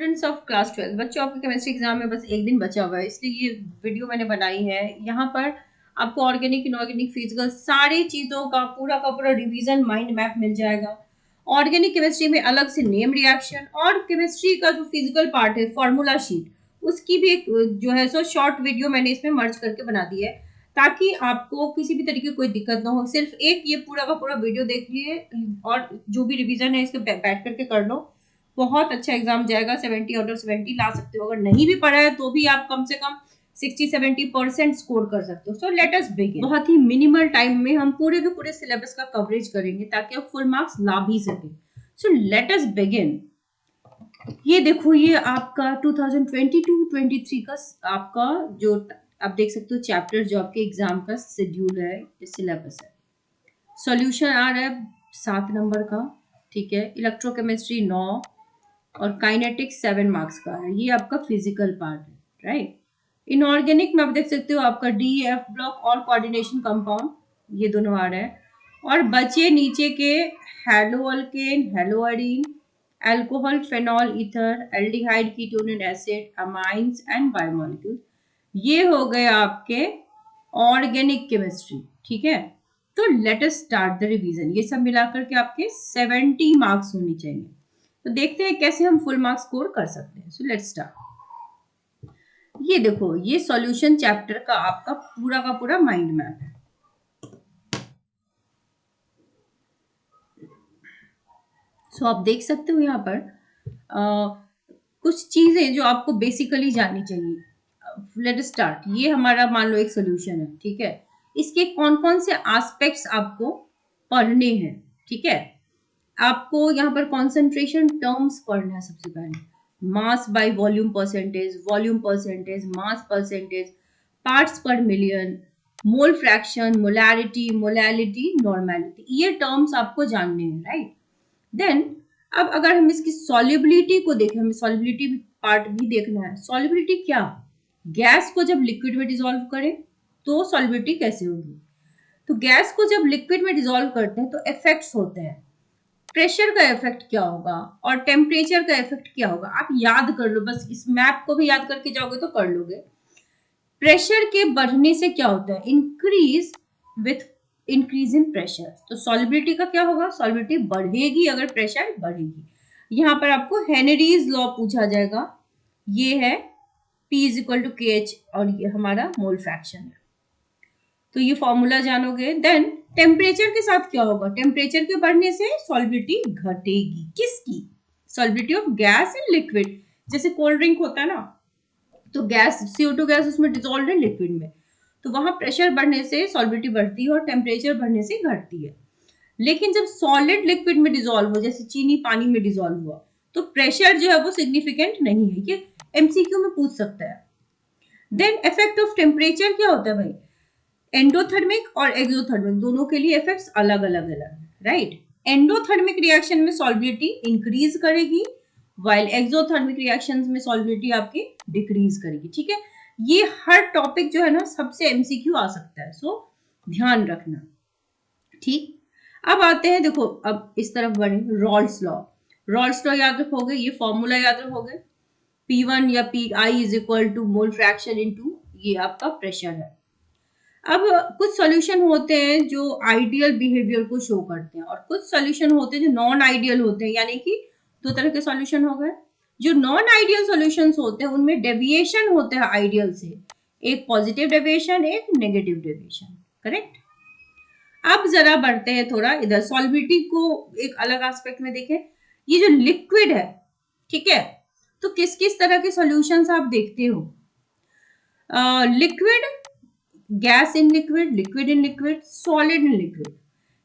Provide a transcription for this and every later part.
Students of class 12 बच्चों, आपके chemistry exam में बस एक दिन बचा हुआ है, इसलिए ये वीडियो मैंने बनाई है। यहाँ पर आपको ऑर्गेनिक, इनऑर्गेनिक, फिजिकल सारी चीजों का पूरा रिवीजन माइंड मैप मिल जाएगा। ऑर्गेनिक केमिस्ट्री में अलग से नेम रिएक्शन और केमिस्ट्री का जो फिजिकल पार्ट है फॉर्मूला शीट, उसकी भी एक जो है सो शॉर्ट वीडियो मैंने इसमें मर्ज करके बना दी है, ताकि आपको किसी भी तरीके की कोई दिक्कत ना हो। सिर्फ एक ये पूरा का पूरा वीडियो देख लिए और जो भी रिवीजन है इसको बैठ करके कर लो, बहुत अच्छा एग्जाम जाएगा। 70 आउट ऑफ 70 ला सकते हो। अगर नहीं भी पढ़ा है तो भी आप कम से कम 60-70% स्कोर कर सकते हो। So let us begin. बहुत ही मिनिमल टाइम में हम पूरे के पूरे सिलेबस का कवरेज करेंगे ताकि आप फुल मार्क्स ला भी सके। So let us begin. ये देखो, ये आपका 2022-23 का आपका जो आप देख सकते हो चैप्टर, जो आपके एग्जाम का शेड्यूल है, सिलेबस है। सॉल्यूशन आ रहा है 7 नंबर का, ठीक है। इलेक्ट्रोकेमिस्ट्री 9 और काइनेटिक्स 7 मार्क्स का है। ये आपका फिजिकल पार्ट है, राइट। इनऑर्गेनिक में आप देख सकते हो आपका DEF ब्लॉक और कोऑर्डिनेशन कंपाउंड, ये दोनों आ रहे हैं। और बचे नीचे के haloalkane, haloarene, alcohol, phenol, ether, aldehyde, ketone acid, amines and biomolecule. ये हो गए आपके ऑर्गेनिक केमिस्ट्री, ठीक है। तो let us start the revision. ये सब मिलाकर के आपके 70 मार्क्स होनी चाहिए। तो देखते हैं कैसे हम फुल मार्क्स स्कोर कर सकते हैं। So let's start. ये देखो, ये सॉल्यूशन चैप्टर का आपका पूरा का पूरा माइंड मैप है। सो आप देख सकते हो यहाँ पर कुछ चीजें जो आपको बेसिकली जाननी चाहिए। Late us start. ये हमारा मान लो एक सॉल्यूशन है, ठीक है। इसके कौन कौन से एस्पेक्ट्स आपको पढ़ने हैं, ठीक है। आपको यहाँ पर कॉन्सेंट्रेशन टर्म्स पढ़ना है सबसे पहले। Mass by volume percentage, mass percentage, parts per million, mole fraction, molarity, molality, normality, ये टर्म्स आपको जानने हैं, राइट। देन अब अगर हम इसकी सॉल्युबिलिटी को देखें, हमें सॉल्युबिलिटी पार्ट भी देखना है। सॉल्युबिलिटी क्या, गैस को जब लिक्विड में डिसॉल्व करें तो सॉल्युबिलिटी कैसे होगी। तो गैस को जब लिक्विड में डिसॉल्व करते हैं तो इफेक्ट्स होते हैं। प्रेशर का इफेक्ट क्या होगा और टेम्परेचर का इफेक्ट क्या होगा, आप याद कर लो। बस इस मैप को भी याद करके जाओगे तो कर लोगे। प्रेशर के बढ़ने से क्या होता है, increase with increase in pressure. तो सॉल्युबिलिटी का क्या होगा, सॉल्युबिलिटी बढ़ेगी अगर प्रेशर बढ़ेगी। यहाँ पर आपको हेनरीज लॉ पूछा जाएगा। ये है P = KH और ये हमारा मोल फ्रैक्शन है। तो ये फॉर्मूला जानोगे। देन टेम्परेचर के साथ क्या होगा, टेम्परेचर के बढ़ने से सॉल्युबिलिटी घटेगी। किसकी, solubility of gas and liquid. जैसे कोल्ड ड्रिंक होता है ना, तो गैस CO2 गैस उसमें डिसॉल्व है लिक्विड में, तो वहां प्रेशर बढ़ने से सॉल्युबिलिटी बढ़ती है और टेम्परेचर बढ़ने से घटती है। लेकिन जब सॉलिड लिक्विड में डिसॉल्व हो, जैसे चीनी पानी में डिसॉल्व हुआ, तो प्रेशर जो है वो सिग्निफिकेंट नहीं है। ये MCQ में पूछ सकता है। देन इफेक्ट ऑफ टेम्परेचर क्या होता है भाई, एंडोथर्मिक और एक्सोथर्मिक दोनों के लिए इफेक्ट्स अलग अलग है, राइट। एंडोथर्मिक रिएक्शन में सॉल्युबिलिटी इंक्रीज करेगी, वाइल एक्सोथर्मिक रिएक्शंस में सॉल्युबिलिटी आपकी डिक्रीज करेगी, ठीक है। ये हर टॉपिक जो है ना सबसे MCQ आ सकता है, सो ध्यान रखना, ठीक। अब आते हैं, देखो अब इस तरफ बढ़े, रॉल्स लॉ। रॉल्स लॉ याद रखोगे, ये फॉर्मूला याद रखोगे। P1 या PI = मोल फ्रैक्शन इनटू ये आपका प्रेशर है। अब कुछ सॉल्यूशन होते हैं जो आइडियल बिहेवियर को शो करते हैं और कुछ सॉल्यूशन होते हैं जो नॉन आइडियल होते हैं, यानी कि 2 तरह के सॉल्यूशन हो गए। जो नॉन आइडियल सॉल्यूशंस होते हैं उनमें डेविएशन होता है आइडियल से, एक पॉजिटिव डेविएशन, एक नेगेटिव डेविएशन, करेक्ट। अब जरा बढ़ते हैं थोड़ा इधर, सॉल्युबिलिटी को एक अलग एस्पेक्ट में देखें। ये जो लिक्विड है, ठीक है, तो किस किस तरह के सॉल्यूशंस आप देखते हो, liquid, gas in liquid, liquid in liquid, solid in liquid.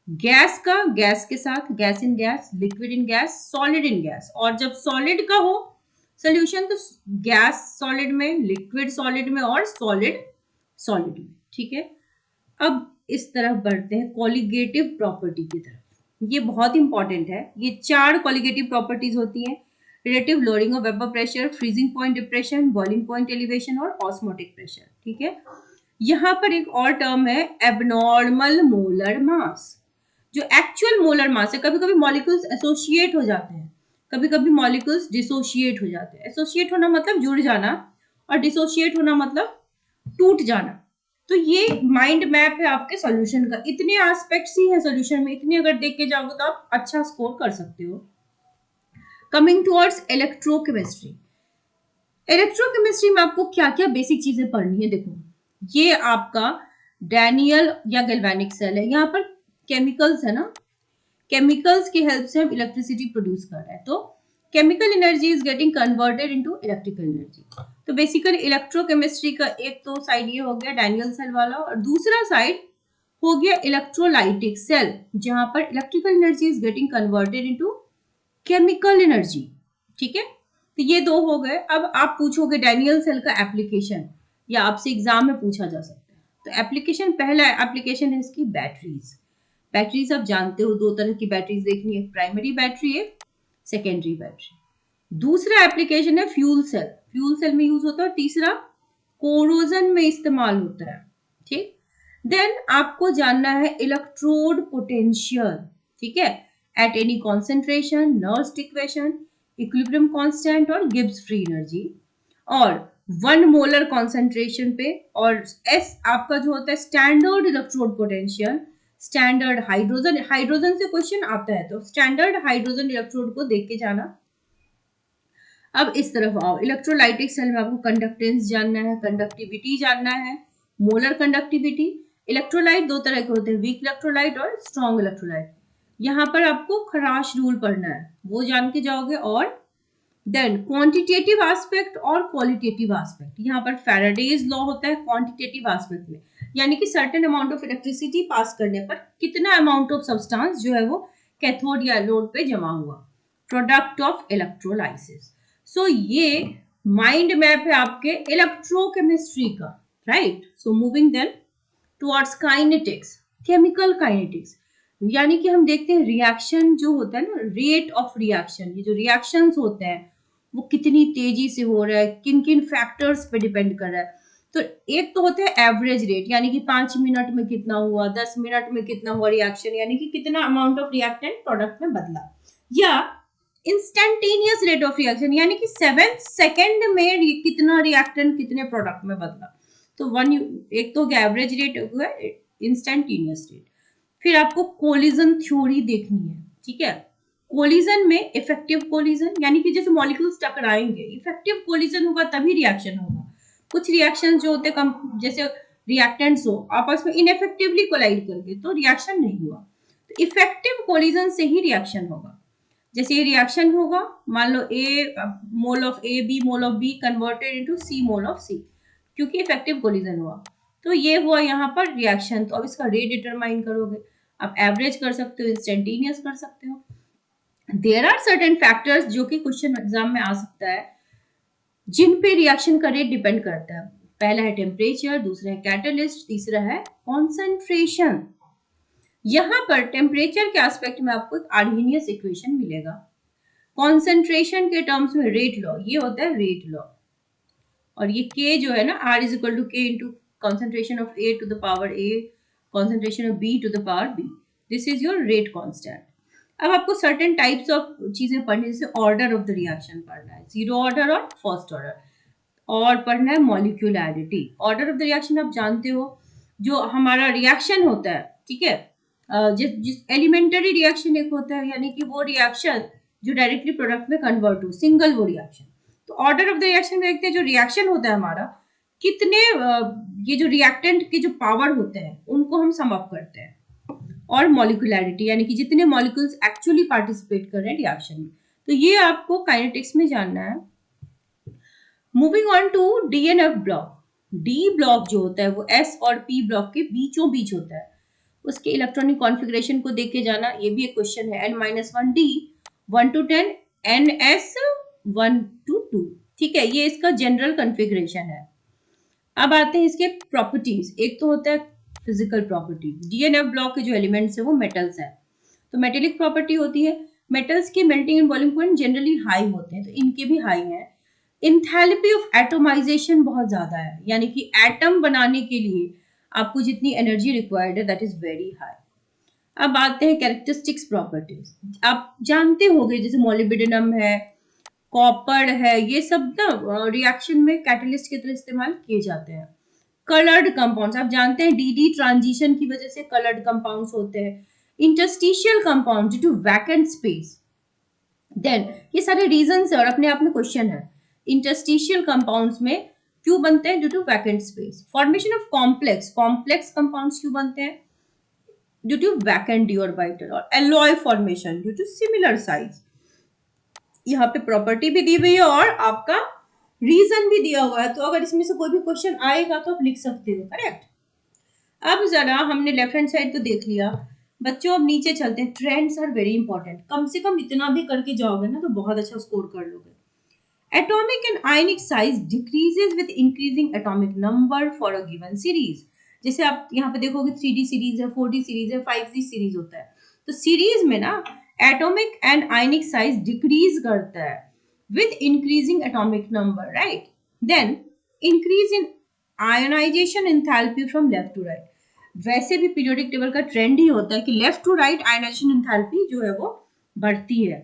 Gas का गैस के साथ, gas in gas, liquid in gas, solid in gas. और जब सॉलिड का हो सोल्यूशन तो गैस सॉलिड में, लिक्विड सॉलिड में और सॉलिड सॉलिड में, ठीक है। अब इस तरफ बढ़ते हैं कोलिगेटिव प्रॉपर्टी की तरफ। ये बहुत इंपॉर्टेंट है। ये 4 कोलिगेटिव प्रॉपर्टीज होती हैं, relative lowering of vapour pressure, freezing point depression, boiling point elevation और ऑस्मोटिक प्रेशर, ठीक है। यहाँ पर एक और टर्म है एबनॉर्मल मोलर मास। जो एक्चुअल मोलर मास है, कभी कभी मॉलिक्यूल्स एसोसिएट हो जाते हैं, कभी कभी मॉलिक्यूल्स डिसोशिएट हो जाते हैं। एसोसिएट होना मतलब जुड़ जाना, और डिसोशिएट होना मतलब टूट जाना। तो ये माइंड मैप है आपके सॉल्यूशन का। इतने एस्पेक्ट्स ही हैं सॉल्यूशन में, इतने अगर देख के जाओगे तो आप अच्छा स्कोर कर सकते हो। Coming towards electrochemistry. इलेक्ट्रोकेमिस्ट्री में आपको क्या क्या बेसिक चीजें पढ़नी है, देखो ये आपका डैनियल या गैल्वेनिक सेल है, यहाँ पर केमिकल्स है ना, केमिकल्स की हेल्प से हम इलेक्ट्रिसिटी प्रोड्यूस कर रहे हैं। तो chemical energy is getting converted into electrical energy. तो बेसिकली इलेक्ट्रोकेमिस्ट्री का एक तो साइड ये हो गया डैनियल सेल वाला, और दूसरा साइड हो गया इलेक्ट्रोलाइटिक सेल, जहां पर electrical energy is getting converted into chemical energy. ठीक है, तो ये दो हो गए। अब आप पूछोगे डैनियल सेल का एप्लीकेशन, या आपसे एग्जाम में पूछा जा सकता है। तो एप्लीकेशन, पहला एप्लीकेशन है इसकी बैटरीज। बैटरीज आप जानते हो, दो तरह की बैटरीज देखनी है, प्राइमरी बैटरी है, सेकेंडरी बैटरी। दूसरा एप्लीकेशन है फ्यूल सेल, फ्यूल सेल में यूज होता है। तीसरा कोरोजन में इस्तेमाल होता है। ठीक, देन आपको जानना है इलेक्ट्रोड पोटेंशियल। ठीक है, at any concentration, Nernst equation, equilibrium constant और गिब्स फ्री एनर्जी, और 1 मोलर कॉन्सेंट्रेशन पे, और एस आपका जो होता है standard electrode potential, standard hydrogen, hydrogen से क्वेश्चन आता है तो स्टैंडर्ड हाइड्रोजन इलेक्ट्रोड को देख के जाना। अब इस तरफ आओ, इलेक्ट्रोलाइटिक सेल में आपको कंडक्टेंस जानना है, कंडक्टिविटी जानना है, मोलर कंडक्टिविटी। इलेक्ट्रोलाइट दो तरह के होते हैं, वीक इलेक्ट्रोलाइट और स्ट्रॉन्ग इलेक्ट्रोलाइट। यहाँ पर आपको खराश रूल पढ़ना है, वो जान के जाओगे। और देन क्वांटिटेटिव एस्पेक्ट और क्वालिटेटिव एस्पेक्ट। यहाँ पर फैराडेज लॉ होता है क्वांटिटेटिव एस्पेक्ट में, यानी कि certain amount of electricity pass करने पर कितना अमाउंट ऑफ सब्सटेंस जो है वो कैथोड या एनोड पे जमा हुआ, प्रोडक्ट ऑफ इलेक्ट्रोलाइसिस। सो ये माइंड मैप है आपके इलेक्ट्रोकेमिस्ट्री का, right. So moving then towards kinetics, chemical kinetics, यानी कि हम देखते हैं रिएक्शन जो होता है ना, रेट ऑफ रिएक्शन, ये जो रिएक्शंस होते हैं वो कितनी तेजी से हो रहा है, किन किन फैक्टर्स पे डिपेंड कर रहा है। तो एक तो होता है एवरेज रेट, यानी कि 5 मिनट में कितना हुआ, 10 मिनट में कितना हुआ रिएक्शन, यानी कि कितना अमाउंट ऑफ रिएक्टेंट प्रोडक्ट में बदला। या इंस्टेंटेनियस रेट ऑफ रिएक्शन, यानी कि 7 सेकेंड में कितना रिएक्टेंट कितने प्रोडक्ट में बदला। तो एक तो एवरेज रेट हुआ, इंस्टेंटेनियस रेट। फिर आपको कोलिजन थ्योरी देखनी है। ठीक है, कोलिजन में इफेक्टिव कोलिजन, यानी कि जैसे मॉलिक्यूल्स टकराएंगे, इफेक्टिव कोलिजन होगा तभी रिएक्शन होगा। कुछ रिएक्शन जो होते कम, जैसे रिएक्टेंट्स हो आपस में इनइफेक्टिवली कोलाइड करके, तो रिएक्शन नहीं हुआ। तो इफेक्टिव कोलिजन से ही रिएक्शन होगा। जैसे ये रिएक्शन होगा, मान लो a mole of A, B mole of B converted into C mole of C, क्योंकि इफेक्टिव कोलिजन हुआ। तो ये हुआ यहाँ पर रिएक्शन। तो अब इसका रेट डिटरमाइन करोगे, आप एवरेज कर सकते हो, इंस्टेंटेनियस कर सकते हो। देयर आर सर्टेन फैक्टर्स जो कि क्वेश्चन एग्जाम में आ सकता है, जिन पे रिएक्शन का रेट डिपेंड करता है। पहला है टेम्परेचर, दूसरा है कैटलिस्ट, तीसरा है कॉन्सेंट्रेशन। यहां पर टेम्परेचर के एस्पेक्ट में आपको एक आर्हेनियस इक्वेशन मिलेगा। कॉन्सेंट्रेशन के टर्म्स में रेट लॉ, ये होता है रेट लॉ। और ये K जो है ना, R is equal to K into concentration of A to the power A, concentration of B to the power B। This is your rate constant. अब आपको सर्टेन टाइप्स ऑफ चीजें पढ़नी, जैसे ऑर्डर ऑफ द रिएक्शन पढ़ना है, zero order और first order, और पढ़ना है मॉलिक्यूलैरिटी। ऑर्डर ऑफ द रिएक्शन आप जानते हो, जो हमारा रिएक्शन होता है, ठीक है, जिस एलिमेंटरी रिएक्शन एक होता है, यानी कि वो रिएक्शन जो डायरेक्टली प्रोडक्ट में कन्वर्ट हो, सिंगल वो रिएक्शन। तो ऑर्डर ऑफ द रिएक्शन देखते हैं, जो रिएक्शन होता है हमारा, कितने ये जो रिएक्टेंट के जो पावर होते हैं उनको हम सम अप करते हैं। और मॉलिक्यूलैरिटी, यानी कि जितने मॉलिक्यूल्स एक्चुअली पार्टिसिपेट कर रहे हैं रिएक्शन में। तो ये आपको काइनेटिक्स में जानना है। Moving on to D and F block. D block जो होता है वो एस और पी ब्लॉक के बीचों बीच होता है, उसके इलेक्ट्रॉनिक कॉन्फ़िगरेशन को देख के जाना। ये भी एक क्वेश्चन है, n-1 d 1 to 10 ns 1 to 2। ठीक है, ये इसका जनरल कॉन्फ़िगरेशन है। अब आते हैं इसके प्रॉपर्टीज। एक तो होता है फिजिकल प्रॉपर्टी। डीएनएफ ब्लॉक के जो एलिमेंट्स है वो मेटल्स है, तो मेटेलिक प्रॉपर्टी होती है। मेटल्स की melting and boiling point generally high होते हैं, तो इनके भी हाई है। इंथैल्पी ऑफ एटोमाइजेशन बहुत ज्यादा है, यानी कि एटम बनाने के लिए आपको जितनी एनर्जी रिक्वायर्ड है दैट इज वेरी हाई। अब आते हैं कैरेक्टरिस्टिक्स प्रॉपर्टीज। आप जानते होंगे जैसे मोलिब्डेनम है, कॉपर है, ये सब ना रिएक्शन में कैटलिस्ट की तरह इस्तेमाल किए जाते हैं। कलर्ड कंपाउंड्स आप जानते हैं डी ट्रांजिशन की वजह से कलर्ड कंपाउंड्स होते हैं। Interstitial compound due to vacant space, then ये सारे रीजंस है और अपने आप में क्वेश्चन है। इंटरस्टिशियल कंपाउंड्स में क्यों बनते हैं? Due to vacant space. Formation of complex compounds क्यों बनते हैं? Due to vacant D orbital. और alloy formation due to similar size. यहाँ पे प्रॉपर्टी भी दी हुई है और आपका रीजन भी दिया हुआ है, तो अगर इसमें से कोई भी क्वेश्चन आएगा तो आप लिख सकते हो। करेक्ट। अब जरा हमने लेफ्ट हैंड साइड तो देख लिया बच्चों, अब नीचे चलते हैं। ट्रेंड्स आर वेरी इंपॉर्टेंट, कम से कम इतना भी करके जाओगे ना तो बहुत अच्छा स्कोर कर लोगे। Atomic and ionic size decreases with increasing atomic number for a given series. जैसे आप यहाँ पे देखोगे 3D सीरीज है, 4D सीरीज है, 5D सीरीज होता है। तो सीरीज में ना atomic and ionic size decrease करता है with increasing atomic number, right? Then increase in ionization enthalpy from left to right. वैसे भी पीरियोडिक टेबल का ट्रेंड ही होता है कि left to right ionisation enthalpy जो है वो बढ़ती है।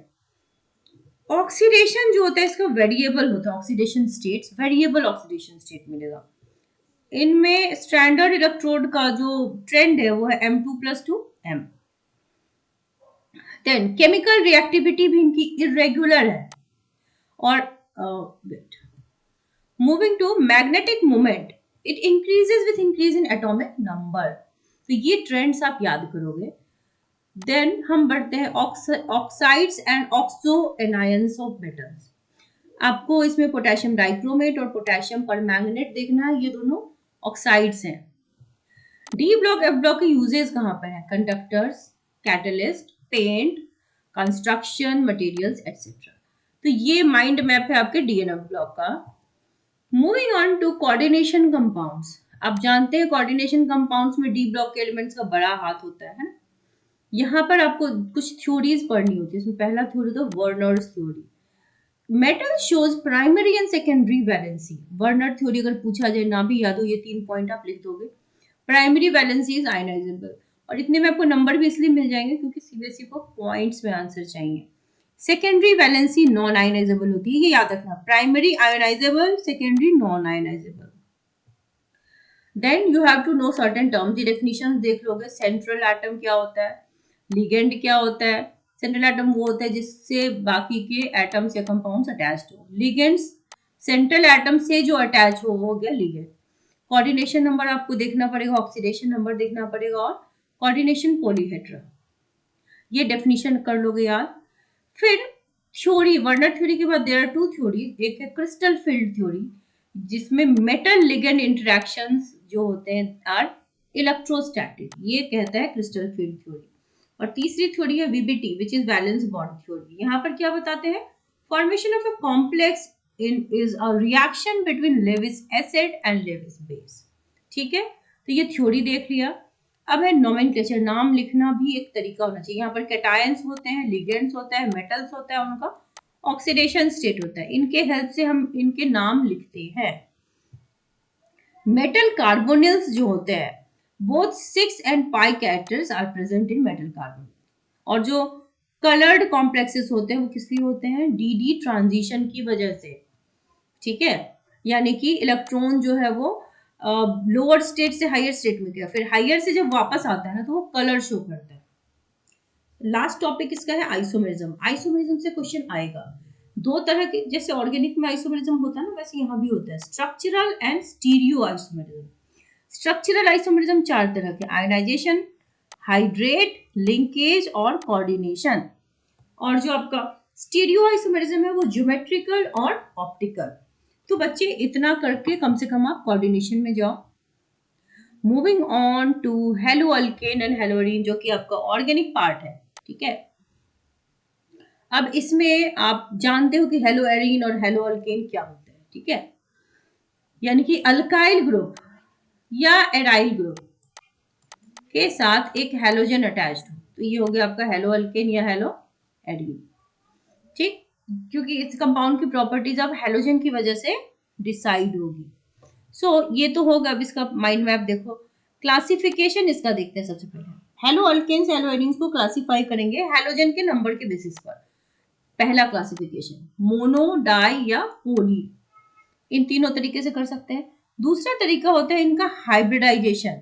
ऑक्सीडेशन जो होता है इसका वेरिएबल होता है, oxidation states, variable oxidation state मिलेगा। इनमें स्टैंडर्ड इलेक्ट्रोड का जो ट्रेंड है वो है M2+2M। देन केमिकल रिएक्टिविटी भी इनकी इरेगुलर है। और moving to magnetic moment, it increases with increase in atomic number. तो ये ट्रेंड्स आप याद करोगे। देन हम बढ़ते हैं oxides and oxo anions of metals. आपको इसमें पोटेशियम डाइक्रोमेट और पोटेशियम परमैंगनेट देखना है, ये दोनों ऑक्साइड्स हैं। डी ब्लॉक एफ ब्लॉक के यूजेस कहाँ पर है? Conductors, catalyst, paint, construction materials etcetera. तो ये माइंड मैप है आपके डीएनएफ ब्लॉक का। Moving on to coordination compounds. आप जानते हैं कोऑर्डिनेशन कंपाउंड्स में डी ब्लॉक के एलिमेंट्स का बड़ा हाथ होता है ना। यहाँ पर आपको कुछ थ्योरीज पढ़नी होती है। इसमें पहला थ्योरी तो Werner's theory. Metal shows primary and secondary valency. Werner theory अगर पूछा जाए ना भी याद हो, ये 3 पॉइंट आप लिख दोगे। प्राइमरी वैलेंसी इज आयनाइजेबल, और इतने में आपको नंबर भी इसलिए मिल जाएंगे क्योंकि सीबीएसई को पॉइंट्स में आंसर चाहिए। सेकेंडरी वैलेंसी नॉन आयनाइजेबल होती है, ये याद रखना। Primary ionisable, secondary non ionisable. Then you have to know certain terms, ये डेफिनेशंस देख लोगे। सेंट्रल एटम क्या होता है, लिगेंड क्या होता है। सेंट्रल एटम वो होता है जिससे बाकी के एटम्स या कंपाउंड्स अटैच्ड हो। लिगेंड्स सेंट्रल एटम से जो अटैच हो गया लिगेंड। कोऑर्डिनेशन नंबर आपको देखना पड़ेगा, ऑक्सीडेशन नंबर देखना पड़ेगा, और कोऑर्डिनेशन पॉलीहेड्रा। ये डेफिनेशन कर लोगे याद। फिर थ्योरी, वर्नर थ्योरी के बाद देयर आर 2 थ्योरी। एक है क्रिस्टल फील्ड थ्योरी जिसमें मेटल लिगेंड इंटरेक्शंस जो होते हैं आर इलेक्ट्रोस्टैटिक, ये कहता है क्रिस्टल फील्ड थ्योरी। और तीसरी थ्योरी है VBT which is valence bond theory. यहाँ पर क्या बताते हैं? Formation of a complex is a reaction between Lewis acid and Lewis base। ठीक है, तो ये थ्योरी देख लिया। अब है नोमेनक्लेचर, नाम लिखना भी एक तरीका होना चाहिए। यहाँ पर कैटायंस होते हैं, लिगेंड्स होता है, मेटल्स होता है, उनका ऑक्सीडेशन स्टेट होता है। इनके हेल्प से हम इनके नाम लिखते हैं। मेटल कार्बोनिल्स जो होते हैं, both 6 and pi characters are present in metal carbonyl। और जो कलर्ड कॉम्प्लेक्सेस होते हैं वो किस लिए होते हैं? डी ट्रांजिशन की वजह से। ठीक है, यानी कि इलेक्ट्रॉन जो है वो लोअर स्टेट से हायर स्टेट में गया, फिर हायर से जब वापस आता है ना तो वो कलर शो करता है। लास्ट टॉपिक इसका है आइसोमेरिज्म। आइसोमेरिज्म से क्वेश्चन आएगा। 2 तरह के, जैसे ऑर्गेनिक में आइसोमेरिज्म होता है ना, वैसे यहाँ भी होता है structural and stereo isomerism. Structural isomerism 4 तरह के, आयनाइजेशन, हाइड्रेट, लिंकेज और कोऑर्डिनेशन। और जो आपका स्टीरियो आइसोमेरिज्म है वो ज्योमेट्रिकल और ऑप्टिकल। तो बच्चे इतना करके कम से कम आप कोऑर्डिनेशन में जाओ। Moving on to haloalkane and haloarene जो कि आपका ऑर्गेनिक पार्ट है। ठीक है, अब इसमें आप जानते हो कि हेलो एरीन और हेलो अल्केन क्या होते हैं। ठीक है, यानी कि अल्काइल ग्रुप या एराइल ग्रुप के साथ एक हेलोजन अटैच्ड हो, तो ये हो गया आपका हेलो अल्केन या हेलो एरीन। ठीक, क्योंकि इस कंपाउंड की प्रॉपर्टीज अब हेलोजन की वजह से डिसाइड होगी। सो ये तो होगा। अब इसका माइंड मैप देखो। क्लासिफिकेशन इसका देखते हैं सबसे पहले। हेलो अल्केन्स हेलो एरीन्स को क्लासिफाई करेंगे हैलोजन के नंबर के बेसिस पर। पहला क्लासिफिकेशन मोनो, डाई या पोली, इन तीनों तरीके से कर सकते हैं। दूसरा तरीका होता है इनका hybridisation,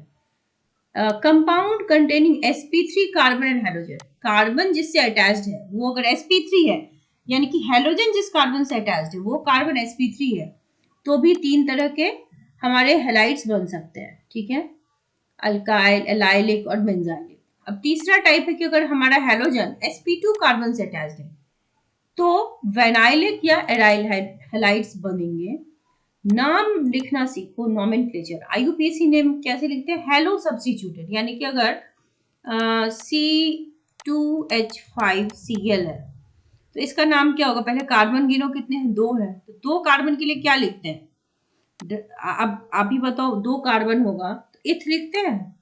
compound containing sp3 carbon and halogen. Carbon जिससे अटैच्ड है वो अगर sp3 है, यानी कि हेलोजन जिस कार्बन से अटैच्ड है वो कार्बन sp3 है, तो भी तीन तरह के हमारे हेलाइड्स बन सकते हैं, ठीक है, अल्काइल, एलाइलिक और बेंजाइलिक। अब तीसरा टाइप है कि अगर हमारा हेलोजन sp2 कार्बन से अटैच्ड है तो वेनाइलिक या एराइल हेलाइड्स बनेंगे। नाम लिखना सीखो, नॉमेनक्लेचर। आईयूपीएसी नेम कैसे लिखते हैं? हेलो सब्स्टिट्यूटेड, यानी कि अगर C2H5Cl है तो इसका नाम क्या होगा? पहले कार्बन गिनो कितने हैं? 2 है, तो 2 कार्बन के लिए क्या लिखते हैं? अब आप ही बताओ, 2 कार्बन होगा तो इथ लिखते हैं,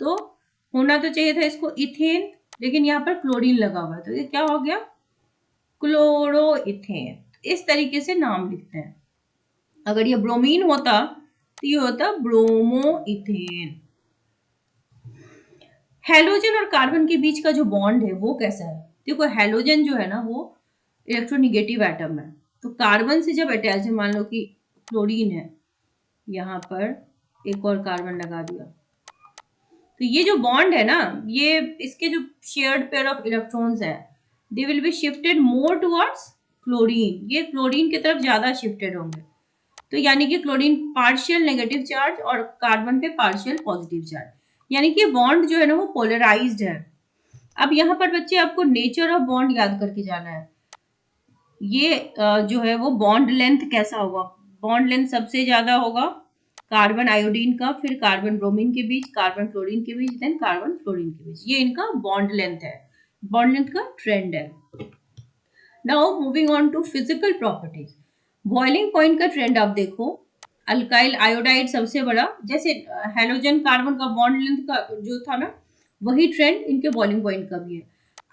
तो होना तो चाहिए था इसको इथेन, लेकिन यहाँ पर क्लोरीन लगा हुआ है तो ये क्या हो गया? क्लोरोइथेन। इस तरीके से नाम लिखते हैं। अगर ये ब्रोमीन होता तो ये होता ब्रोमोइथेन। हेलोजन और कार्बन के बीच का जो बॉन्ड है वो कैसा है? देखो हेलोजन जो है ना वो इलेक्ट्रोनिगेटिव एटम है, तो कार्बन से जब अटैच है, मान लो कि क्लोरीन है, यहाँ पर एक और कार्बन लगा दिया, तो ये जो बॉन्ड है ना, ये इसके जो शेयर्ड पेयर ऑफ इलेक्ट्रॉन्स है, they will be shifted more towards chlorine, ये क्लोरीन की तरफ ज्यादा शिफ्टेड होंगे। तो यानी कि क्लोरीन पार्शियल नेगेटिव चार्ज और कार्बन पे पार्शियल पॉजिटिव चार्ज, यानी कि बॉन्ड जो है ना वो पोलराइज्ड है। अब यहाँ पर बच्चे आपको नेचर ऑफ बॉन्ड याद करके जाना है। ये जो है वो बॉन्ड लेंथ कैसा होगा? बॉन्ड लेंथ सबसे ज्यादा होगा कार्बन आयोडीन का, फिर कार्बन ब्रोमीन के बीच, कार्बन क्लोरीन के बीच, देन कार्बन फ्लोरीन के बीच। ये इनका बॉन्ड लेंथ है, बॉन्ड लेंथ का ट्रेंड है। Now moving on to physical properties. Boiling point का ट्रेंड आप देखो, अल्काइल आयोडाइड सबसे बड़ा, जैसे हेलोजन कार्बन का बॉन्ड लेंथ का जो था ना, वही ट्रेंड इनके बॉइलिंग पॉइंट का भी है।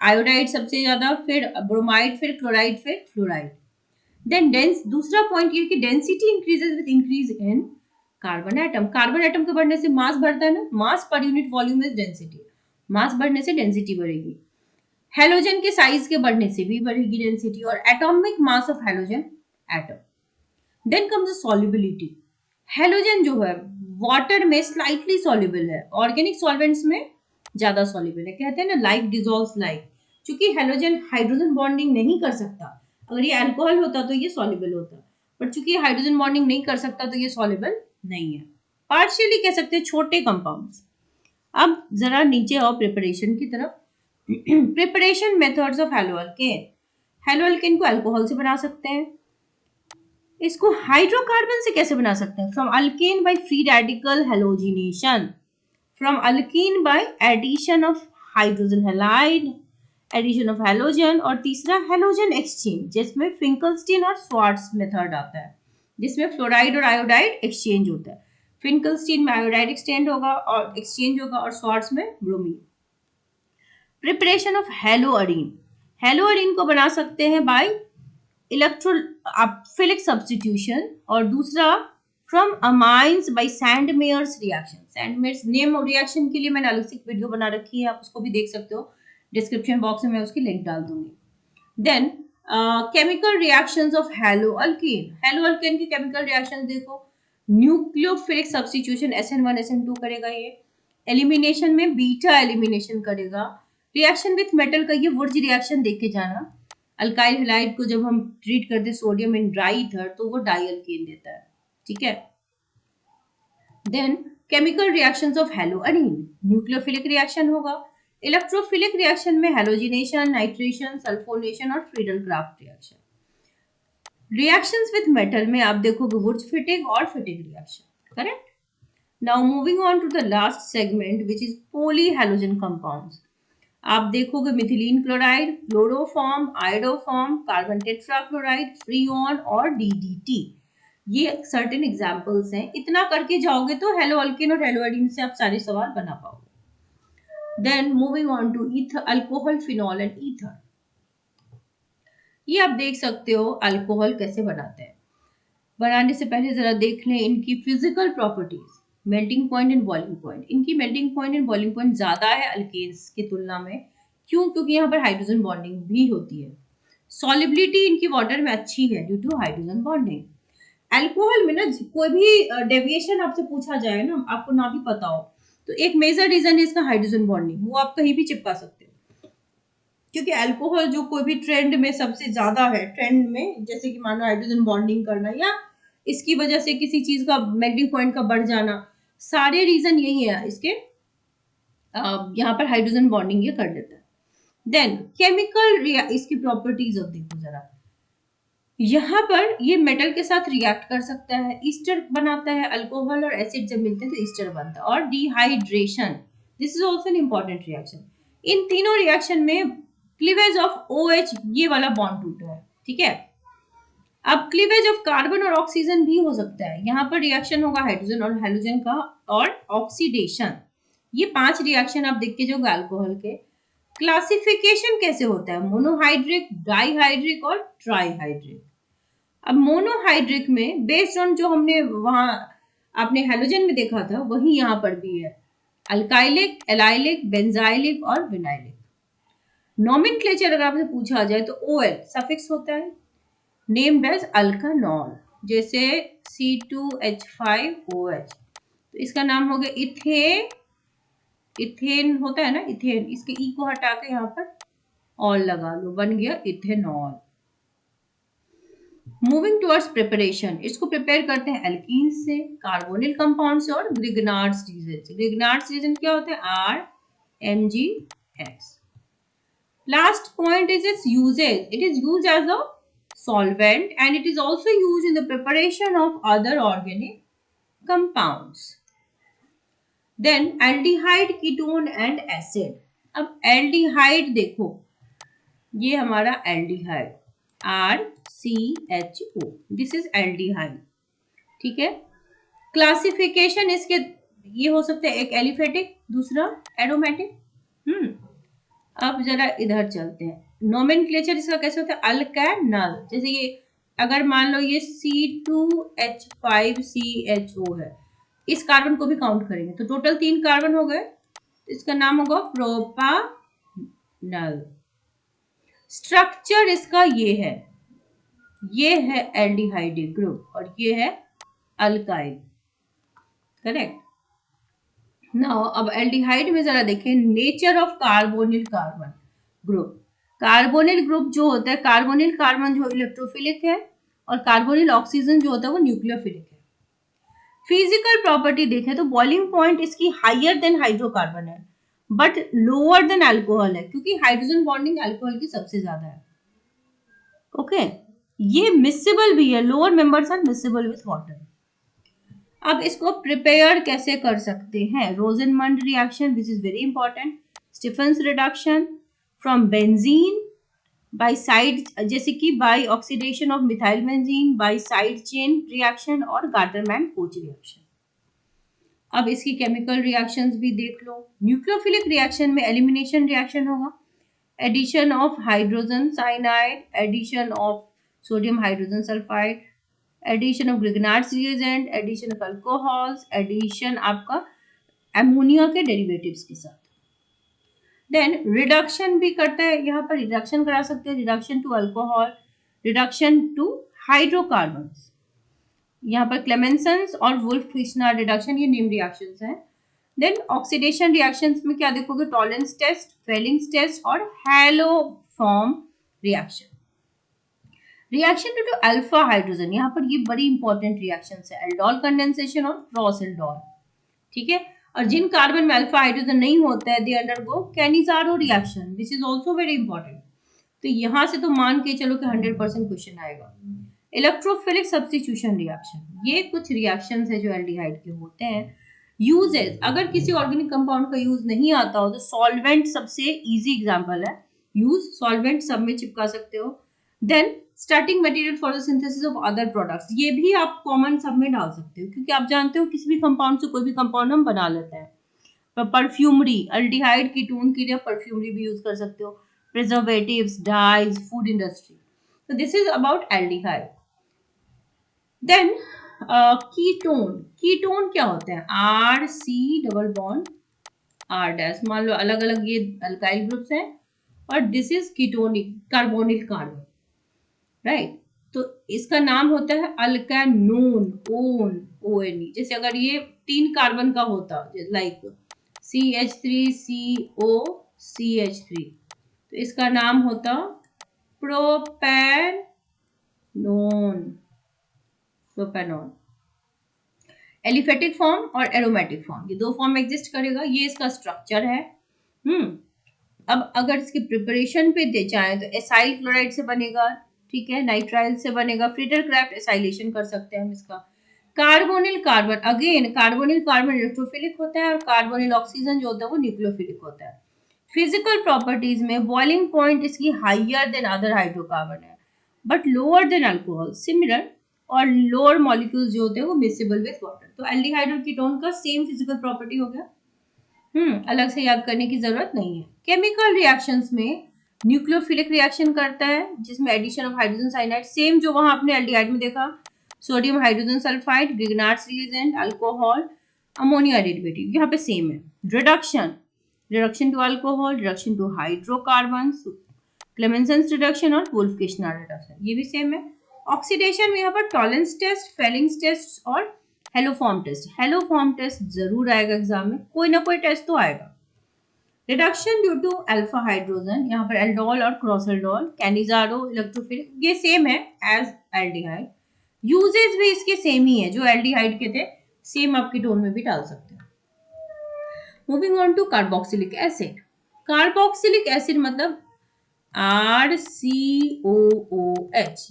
आयोडाइड सबसे ज्यादा, फिर ब्रोमाइड, फिर क्लोराइड, फिर फ्लोराइड। देन डेंस, दूसरा पॉइंट ये कि density increases with increase in carbon atom. Carbon atom के बढ़ने से मास बढ़ता है ना, mass per unit volume is density, mass बढ़ने से डेंसिटी बढ़ेगी। हेलोजन के साइज के बढ़ने से भी बढ़ेगी डेंसिटी, और atomic mass of halogen atom. Then comes solubility. Halogen जो है वाटर में स्लाइटली सॉल्युबल है, ऑर्गेनिक सॉल्वेंट्स में ज्यादा सॉल्युबल है। कहते हैं ना लाइक डिसॉल्व्स लाइक, क्योंकि हेलोजन हाइड्रोजन बॉन्डिंग नहीं कर सकता। अगर ये अल्कोहल होता तो ये सॉल्युबल होता, पर चूंकि ये हाइड्रोजन बॉन्डिंग नहीं कर सकता तो ये सॉल्युबल नहीं है। पार्शियली कह सकते हैं छोटे कंपाउंड्स। अब जरा नीचे आओ प्रिपरेशन की तरफ। Preparation methods of haloalkane. Hello alkane को अल्कोहल से बना सकते हैं। इसको हाइड्रोकार्बन से कैसे बना सकते हैं? From alkane by free radical halogenation, from alkene by addition of hydrogen halide, addition of halogen, और तीसरा हेलोजन एक्सचेंज, जिसमें फिंकलस्टीन और स्वार्ट्स मेथड आता है, जिसमें फ्लोराइड और आयोडाइड एक्सचेंज होता है। फिंकलस्टीन में आयोडाइड एक्सचेंज होगा और स्वार्ट्स में bromine. Preparation of haloarene. Haloarene को बना सकते हैं बाय इलेक्ट्रोफिलिक सब्स्टिट्यूशन, और दूसरा from amines by Sandmeyer's reaction. Sandmeyer's name reaction के लिए मैंने अलग से वीडियो बना रखी है, आप उसको भी देख सकते हो, डिस्क्रिप्शन बॉक्स में मैं उसकी लिंक डाल दूंगी। Then chemical reactions of haloalkane. Haloalkane की केमिकल रिएक्शंस देखो, न्यूक्लियोफिलिक सब्स्टिट्यूशन SN1 SN2 करेगा, ये एलिमिनेशन में बीटा एलिमिनेशन करेगा। रिएक्शन विथ मेटल का ये वुर्ज रिएक्शन देख के जाना। अल्काइल हैलाइड को जब हम ट्रीट करते हैं सोडियम इन ड्राई ईथर तो वो डाई अल्केन देता है, ठीक है। Then chemical reactions of haloarene. Nucleophilic reaction होगा, इलेक्ट्रोफिलिक रिएक्शन में हेलोजिनेशन, नाइट्रेशन, सल्फोनेशन और Friedel Craft reaction. Reactions with metal में आप देखोगे वुर्ज फिटिंग और fitting reaction, correct. Now moving on to the last segment which is polyhalogen compounds. आप देखोगे methylene chloride, chloroform, iodoform, carbon tetrachloride, freon और DDT। ये certain examples हैं। इतना करके जाओगे तो हेलो अल्केन और हेलोअरीन से आप सारे सवाल बना पाओगे। Then moving on to ether, alcohol, phenol and ether. ये आप देख सकते हो अल्कोहल कैसे बनाते हैं। बनाने से पहले जरा देख लें इनकी physical properties. Melting point and boiling point, इनकी melting point and boiling point ज्यादा है अल्केन्स की तुलना में। क्यों? क्योंकि यहाँ पर हाइड्रोजन बॉन्डिंग भी होती है। सॉलिबिलिटी इनकी वाटर में अच्छी है due to hydrogen bonding. Alcohol में ना कोई भी डेविएशन आपसे पूछा जाए ना, आपको ना भी पता हो, तो एक मेजर रीजन है इसका हाइड्रोजन बॉन्डिंग, वो आप कहीं भी चिपका सकते हो। क्योंकि अल्कोहल जो कोई भी ट्रेंड में सबसे ज्यादा है, ट्रेंड में जैसे कि मानो हाइड्रोजन बॉन्डिंग करना या इसकी वजह से किसी चीज का मेल्टिंग पॉइंट का बढ़ जाना, सारे रीजन यही है इसके। यहाँ पर हाइड्रोजन बॉन्डिंग ये कर देता है। देन केमिकल इसकी प्रॉपर्टीज अब देखो जरा। यहाँ पर ये मेटल के साथ रिएक्ट कर सकता है, ईस्टर बनाता है, अल्कोहल और एसिड जब मिलते हैं तो ईस्टर बनता है। और dehydration, this is also an important reaction. इन तीनों रिएक्शन में क्लीवेज ऑफ OH ये वाला बॉन्ड टूटा है, ठीक है। अब क्लीवेज ऑफ कार्बन और ऑक्सीजन भी हो सकता है। यहाँ पर रिएक्शन होगा हाइड्रोजन और हेलोजन का और ऑक्सीडेशन। ये 5 रिएक्शन आप देख के जो अल्कोहल के। क्लासिफिकेशन कैसे होता है? मोनोहाइड्रिक, डाइहाइड्रिक और ट्राइहाइड्रिक। अब मोनोहाइड्रिक में बेस्ड ऑन जो हमने वहां आपने हेलोजन में देखा था वही यहाँ पर भी है, अल्काइलिक, एलाइलिक, बेंजाइलिक और विनाइलिक। नोमेनक्लेचर अगर आपसे पूछा जाए तो OL सफिक्स होता है, नेम्ड एज अल्कानॉल, जैसे C2H5OH, तो इसका नाम हो गया इथेन होता है ना, इथेन, इसके ई को हटा के यहाँ पर ऑल लगा लो, बन गया इथेनॉल। मूविंग टुवर्ड्स प्रिपरेशन, इसको प्रिपेयर करते हैं एल्कीन से, कार्बोनिल कंपाउंड से और ग्रिग्नार्ड्स रीजन से। ग्रिग्नार्ड्स रीजन क्या होते हैं? RMgX। Last point is its usage. It is used as a solvent and it is also used in the preparation of other organic compounds. Then aldehyde, ketone and acid. अब aldehyde देखो, ये हमारा aldehyde RCHO, this is aldehyde, ठीक है। Classification इसके ये हो सकते हैं, एक एलिफेटिक, दूसरा एरोमेटिक। अब जरा इधर चलते हैं, नोमेनक्लेचर इसका कैसे होता है? अल्केनल, जैसे ये अगर मान लो ये C2H5CHO है, इस कार्बन को भी काउंट करेंगे तो टोटल 3 कार्बन हो गए, इसका नाम होगा प्रोपानल। स्ट्रक्चर इसका ये है एल्डिहाइड ग्रुप और ये है अल्काइल, करेक्ट। नाउ अब एल्डिहाइड में जरा देखें nature of carbonyl carbon group. Carbonyl group जो होता है, कार्बोनिल कार्बन जो इलेक्ट्रोफिलिक है और कार्बोनिल ऑक्सीजन जो होता है वो न्यूक्लियोफिलिक है। फिजिकल प्रॉपर्टी देखें तो बॉइलिंग पॉइंट इसकी हायर देन हाइड्रोकार्बन है बट लोअर देन अल्कोहल है, क्योंकि हाइड्रोजन बॉन्डिंग अल्कोहल की सबसे ज्यादा है। ओके ये मिसेबल भी है, lower members are miscible with water. अब इसको प्रिपेयर कैसे कर सकते हैं? Rosenmund reaction, which is very important, Stephen's reduction from benzene by side, जैसे कि by oxidation of methyl benzene, by side chain reaction और गार्टरमैन कोच रिएक्शन। अब इसकी केमिकल रिएक्शंस भी देख लो। न्यूक्लियोफिलिक रिएक्शन में एलिमिनेशन रिएक्शन होगा, addition of hydrogen cyanide, addition of sodium hydrogen sulphide, addition of Grignard's reagent, addition of alcohols, addition आपका ammonia के डेरिवेटिव्स के साथ। देन रिडक्शन भी करता है, यहाँ पर रिडक्शन करा सकते हैं, reduction to alcohol, reduction to hydrocarbons. यहाँ पर क्लेमेंसन्स और वुल्फ-ख्विस्नर रिडक्शन, ये नेम रिएक्शंस हैं। देन ऑक्सीडेशन रिएक्शंस में क्या देखोगे? टॉलेंस टेस्ट, फेलिंग्स टेस्ट और haloform reaction. Reaction to alpha hydrogen, यहाँ पर ये बड़ी इंपॉर्टेंट रिएक्शंस है, एल्डोल कंडेंसेशन और क्रॉस एल्डोल, ठीक है। और जिन कार्बन में अल्फा हाइड्रोजन नहीं होता है they undergo Cannizzaro reaction, which is also very important. तो यहां से तो मान के चलो कि 100% क्वेश्चन आएगा। इलेक्ट्रोफिलिक सब्स्टिट्यूशन रिएक्शन, ये कुछ रिएक्शंस है जो एल्डिहाइड के होते हैं। यूजेस, अगर किसी ऑर्गेनिक कंपाउंड का यूज नहीं आता हो तो सॉल्वेंट सबसे इजी एग्जांपल है, यूज सॉल्वेंट सब में चिपका सकते हो। Then starting material for the synthesis of other products, ये भी आप कॉमन सब में डाल सकते हो, क्योंकि आप जानते हो किसी भी कंपाउंड से कोई भी कंपाउंड हम बना लेते हैं। परफ्यूमरी, अल्डिहाइड कीटोन के लिए परफ्यूमरी भी यूज कर सकते हो, preservatives, dyes, food industry. So this is about aldehyde. Then ketone, ketone क्या होते हैं? R C double bond R dash, मान लो अलग अलग ये अल्काइल ग्रुप्स हैं और this is ketonic carbonyl carbon, right. तो इसका नाम होता है अल्कानोन, ओन, ओ एन ई। जैसे अगर ये 3 कार्बन का होता, लाइक CH3CO CH3, तो इसका नाम होता प्रोपेनोन, प्रोपेनोन। एलिफेटिक फॉर्म और एरोमेटिक फॉर्म, ये 2 फॉर्म एग्जिस्ट करेगा, ये इसका स्ट्रक्चर है। अब अगर इसकी प्रिपरेशन पे दे जाए तो एसाइल क्लोराइड से बनेगा, ठीक है, नाइट्राइल से बनेगा, फ्रीडर क्राफ्ट एसाइलेशन कर सकते हैं हम इसका। Carbonyl carbon, again carbonyl carbon electrophilic होता है और कार्बोनिल ऑक्सीजन जो होता है वो न्यूक्लियोफिलिक होता है। फिजिकल प्रॉपर्टीज में बॉइलिंग पॉइंट इसकी हाइयर देन अदर हाइड्रोकार्बन है but lower than alcohol, similar, और लोअर मॉलिक्यूल्स जो होते हैं वो मिक्सेबल विद वाटर। तो एल्डिहाइड और कीटोन का सेम फिजिकल प्रॉपर्टी हो गया, अलग से याद करने की जरूरत नहीं है। केमिकल रिएक्शंस में न्यूक्लियोफिलिक रिएक्शन करता है जिसमें addition of hydrogen cyanide, same जो वहां आपने एल्डिहाइड में देखा, sodium hydrogen sulphide, Grignard's reagent, alcohol, ammonia derivative, यहाँ पे सेम है। Reduction, reduction to alcohol, reduction to hydrocarbons, Clemmensen's reduction और वुल्फ-किशनर रिडक्शन, ये भी सेम है। ऑक्सीडेशन में यहाँ पर टॉलेंस टेस्ट, फेलिंग्स टेस्ट और हेलोफॉर्म टेस्ट, हेलोफॉर्म टेस्ट जरूर आएगा एग्जाम में, कोई ना कोई टेस्ट तो आएगा। Reduction due to alpha hydrogen, यहाँ पर एल्डोल और क्रॉसएल्डोल, कैनिजारो, इलेक्ट्रोफिलिक, ये सेम है एज एल्डिहाइड। यूजेस भी इसके सेम ही है, जो एल्डिहाइड के थे सेम आप कीटोन में भी डाल सकते हैं। Moving on to carboxylic acid. Carboxylic acid मतलब RCOOH,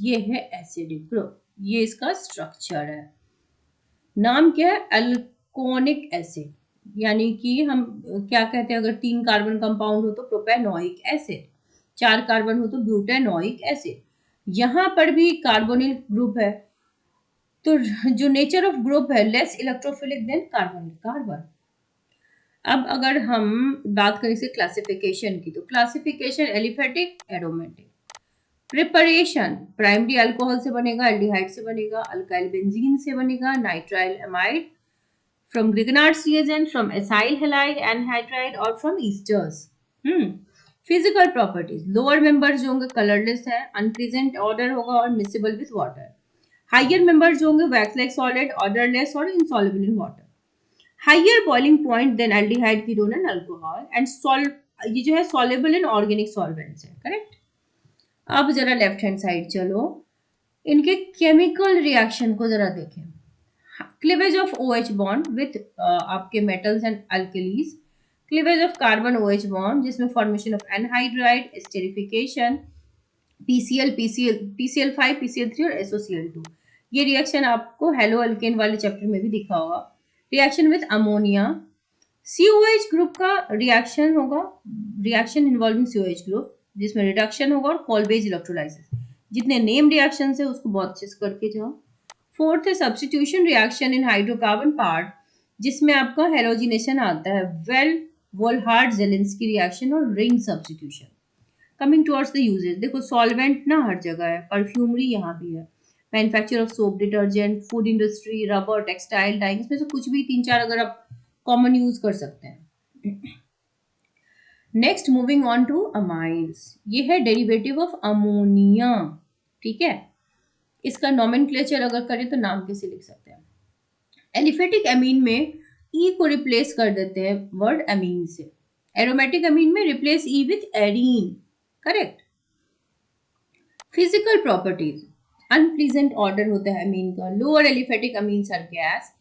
ये है एसिडिक ग्रुप, ये इसका स्ट्रक्चर है। नाम क्या है? अल्कोनिक एसिड, यानी कि हम क्या कहते हैं, अगर 3 कार्बन कंपाउंड हो तो प्रोपेनोइक एसिड, 4 कार्बन हो तो ब्यूटेनोइक एसिड। यहां पर भी कार्बोनिल ग्रुप है, तो जो नेचर ऑफ ग्रुप है less electrophilic than carbonyl carbon. अब अगर हम बात करें इसे क्लासिफिकेशन की, तो classification aliphatic, aromatic. Preparation, primary alcohol से बनेगा, एल्डिहाइड से बनेगा, अल्काइल बेंजीन से बनेगा, nitrile amide, from Grignard's reagent, from acyl halide anhydride और from esters. Physical properties, lower members जो होंगे कलरलेस है, अनप्रेजेंट ऑर्डर होगा और miscible with water. Higher members जो होंगे वैक्स लाइक सॉलिड, ऑर्डरलेस और insoluble in water. Higher boiling point than aldehyde, ketone and alcohol, and ये जो है सॉल्युबल इन ऑर्गेनिक सॉल्वेंट्स है, करेक्ट। अब जरा लेफ्ट हैंड साइड चलो, इनके केमिकल रिएक्शन को जरा देखें। Cleavage of OH bond with आपके metals and alkalis, cleavage of carbon OH bond जिसमें formation of anhydride, esterification, PCl5, PCl3 और SOCl2। ये रिएक्शन आपको हेलो अल्केन वाले चैप्टर में भी दिखा होगा। Reaction with ammonia, COH group का रिएक्शन होगा, रिएक्शन इन्वॉल्विंग COH ग्रुप जिसमें रिडक्शन होगा और कॉल्बेज इलेक्ट्रोलाइसिस। जितने नेम रिएक्शन है उसको बहुत अच्छे से करके जाओ। फोर्थ है substitution reaction in hydrocarbon part, जिसमें आपका हेलोजिनेशन आता है, वेल वोल्हार्ड जेलेंस्की रिएक्शन और ring substitution. Coming towards the uses, देखो सॉल्वेंट ना हर जगह है, परफ्यूमरी यहाँ भी है, manufacture of soap, detergent, food industry, rubber, textile, dying, इसमें से कुछ भी 3-4 अगर आप कॉमन यूज कर सकते हैं। Next moving on to amines, ये है डेरिवेटिव ऑफ अमोनिया, ठीक है। इसका नॉमेनक्लेचर अगर करें तो नाम कैसे लिख सकते हैं? एलिफेटिक अमीन में ई को रिप्लेस कर देते हैं वर्ड अमीन से, एरोमेटिक अमीन में replace E with arene, correct. Physical properties, unpleasant odour होता है अमीन का, lower aliphatic amines are gas,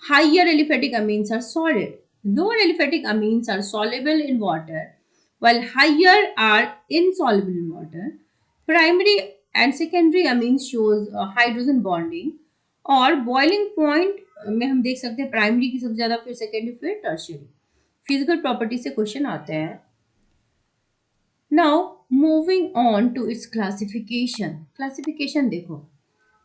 higher aliphatic amines are solid, lower aliphatic amines are soluble in water while higher are insoluble in water. Primary and secondary amines shows hydrogen bonding, और boiling point में हम देख सकते हैं primary की सबसे ज्यादा, फिर सेकेंडरी, फिर टर्शियरी। फिजिकल प्रॉपर्टी से क्वेश्चन आते हैं। Now moving on to its classification. Classification देखो,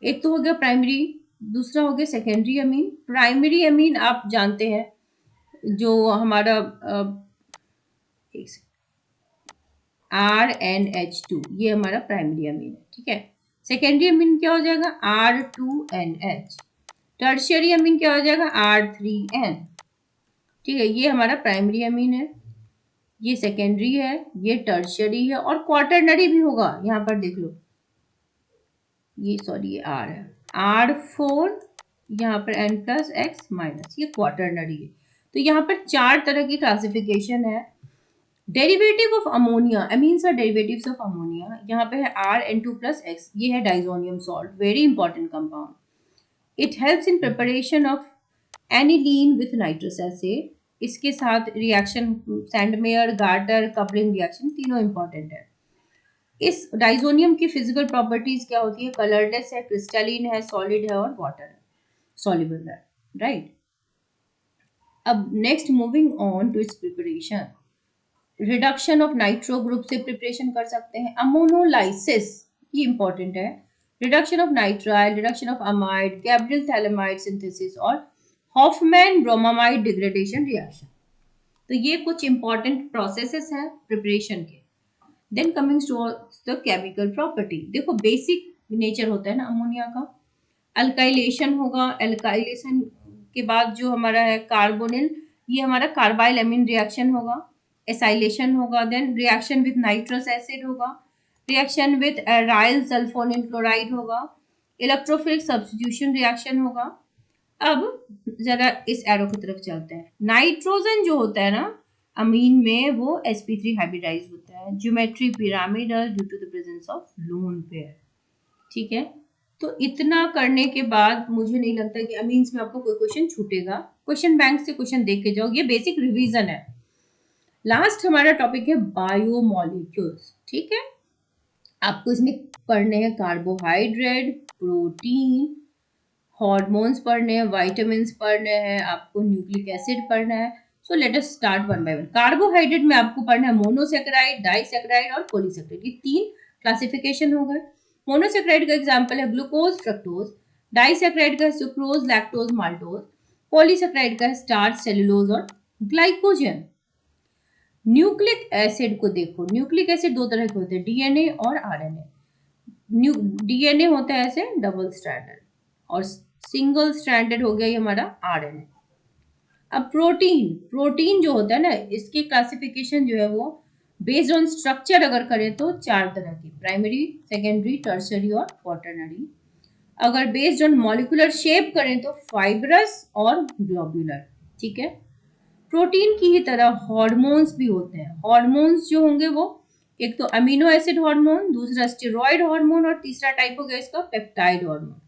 एक तो हो गया प्राइमरी, दूसरा हो गया सेकेंडरी अमीन। प्राइमरी अमीन आप जानते हैं जो हमारा RNH2, ये हमारा प्राइमरी अमीन है, ठीक है। सेकेंडरी अमीन क्या हो जाएगा? R2NH, टर्शियरी अमीन क्या हो जाएगा, R3N। ठीक है, ये हमारा प्राइमरी अमीन है, ये सेकेंडरी है, ये टर्शियरी है, और क्वार्टरनरी भी होगा। यहाँ पर देख लो, ये सॉरी ये R है, R4, यहाँ पर N+X-, ये क्वार्टरनरी है। तो यहाँ पर 4 तरह की क्लासिफिकेशन है। Derivative of ammonia, amines are derivatives of ammonia. यहाँ पे है RN2+X, ये है diazonium salt, very important compound. It helps in preparation of aniline with nitrous acid. इसके साथ reaction Sandmeyer, Gatter, coupling reaction तीनों इंपॉर्टेंट है। इस डाइजोनियम की फिजिकल प्रॉपर्टीज क्या होती है, कलरलेस है, क्रिस्टलिन है, सॉलिड है और वाटर है, सॉल्युबल है, राइट। अब next moving on to its preparation. Reduction of nitro group से प्रिपरेशन कर सकते हैं। अमोनोलाइसिस, ये इंपॉर्टेंट है। Reduction of nitrile, reduction of amide, Gabriel phthalimide synthesis और हॉफमैन ब्रोमामाइड डिग्रेडेशन रिएक्शन। तो ये कुछ इंपॉर्टेंट प्रोसेसेस हैं प्रिपरेशन के। Then coming to the chemical property, देखो बेसिक नेचर होता है ना अमोनिया का। अल्काइलेशन होगा, अल्काइलेशन के बाद जो हमारा है कार्बोनिल, ये हमारा कार्बाइल अमीन रिएक्शन होगा। एसाइलेशन होगा, then reaction with nitrous acid होगा, reaction with aryl sulphonyl chloride होगा, इलेक्ट्रोफिलिक सब्स्टिट्यूशन रिएक्शन होगा। अब जरा इस एरो की तरफ चलते हैं। नाइट्रोजन जो होता है ना अमीन में, वो sp3 हाइब्रिडाइज होता है, geometry pyramidal due to the presence of lone pair. ठीक है, तो इतना करने के बाद मुझे नहीं लगता कि अमीन्स में आपको कोई क्वेश्चन छूटेगा। क्वेश्चन बैंक से क्वेश्चन देख के जाओ, ये बेसिक रिवीजन है। लास्ट हमारा टॉपिक है बायोमोलिक्यूल्स। ठीक है, आपको इसमें पढ़ने हैं कार्बोहाइड्रेट, प्रोटीन, हॉर्मोन्स पढ़ने हैं, वाइटामिन पढ़ने हैं, आपको न्यूक्लिक एसिड पढ़ना है। So let us start one by one. Carbohydrate में आपको पढ़ना है मोनोसेक्राइड, डाइसेक्राइड और पॉलीसेक्राइड, ये 3 क्लासिफिकेशन हो गए। मोनोसेक्राइड का एग्जांपल है ग्लूकोज, फ्रक्टोज। डाइसेक्राइड का है सुक्रोज, लैक्टोज, माल्टोज। पॉलीसेक्राइड का है स्टार्च, सेलुलोज और ग्लाइकोजन। न्यूक्लिक एसिड को देखो, न्यूक्लिक एसिड 2 तरह के होते हैं, डीएनए और आरएनए। डीएनए होता है ऐसे डबल स्ट्रैंडेड और सिंगल स्ट्रैंडेड हो गया ये हमारा आरएनए। अब प्रोटीन, प्रोटीन जो होता है ना, इसकी क्लासिफिकेशन जो है वो बेस्ड ऑन स्ट्रक्चर अगर करें तो 4 तरह की, प्राइमरी, सेकेंडरी, टर्शियरी और क्वार्टरनरी। अगर बेस्ड ऑन मॉलिक्यूलर शेप करें तो फाइब्रस और ग्लोब्यूलर। ठीक है, प्रोटीन की ही तरह हार्मोन्स भी होते हैं। हार्मोन्स जो होंगे वो एक तो अमीनो एसिड हार्मोन, दूसरा स्टेरॉइड हार्मोन और तीसरा टाइप हो गया इसका पेप्टाइड हार्मोन।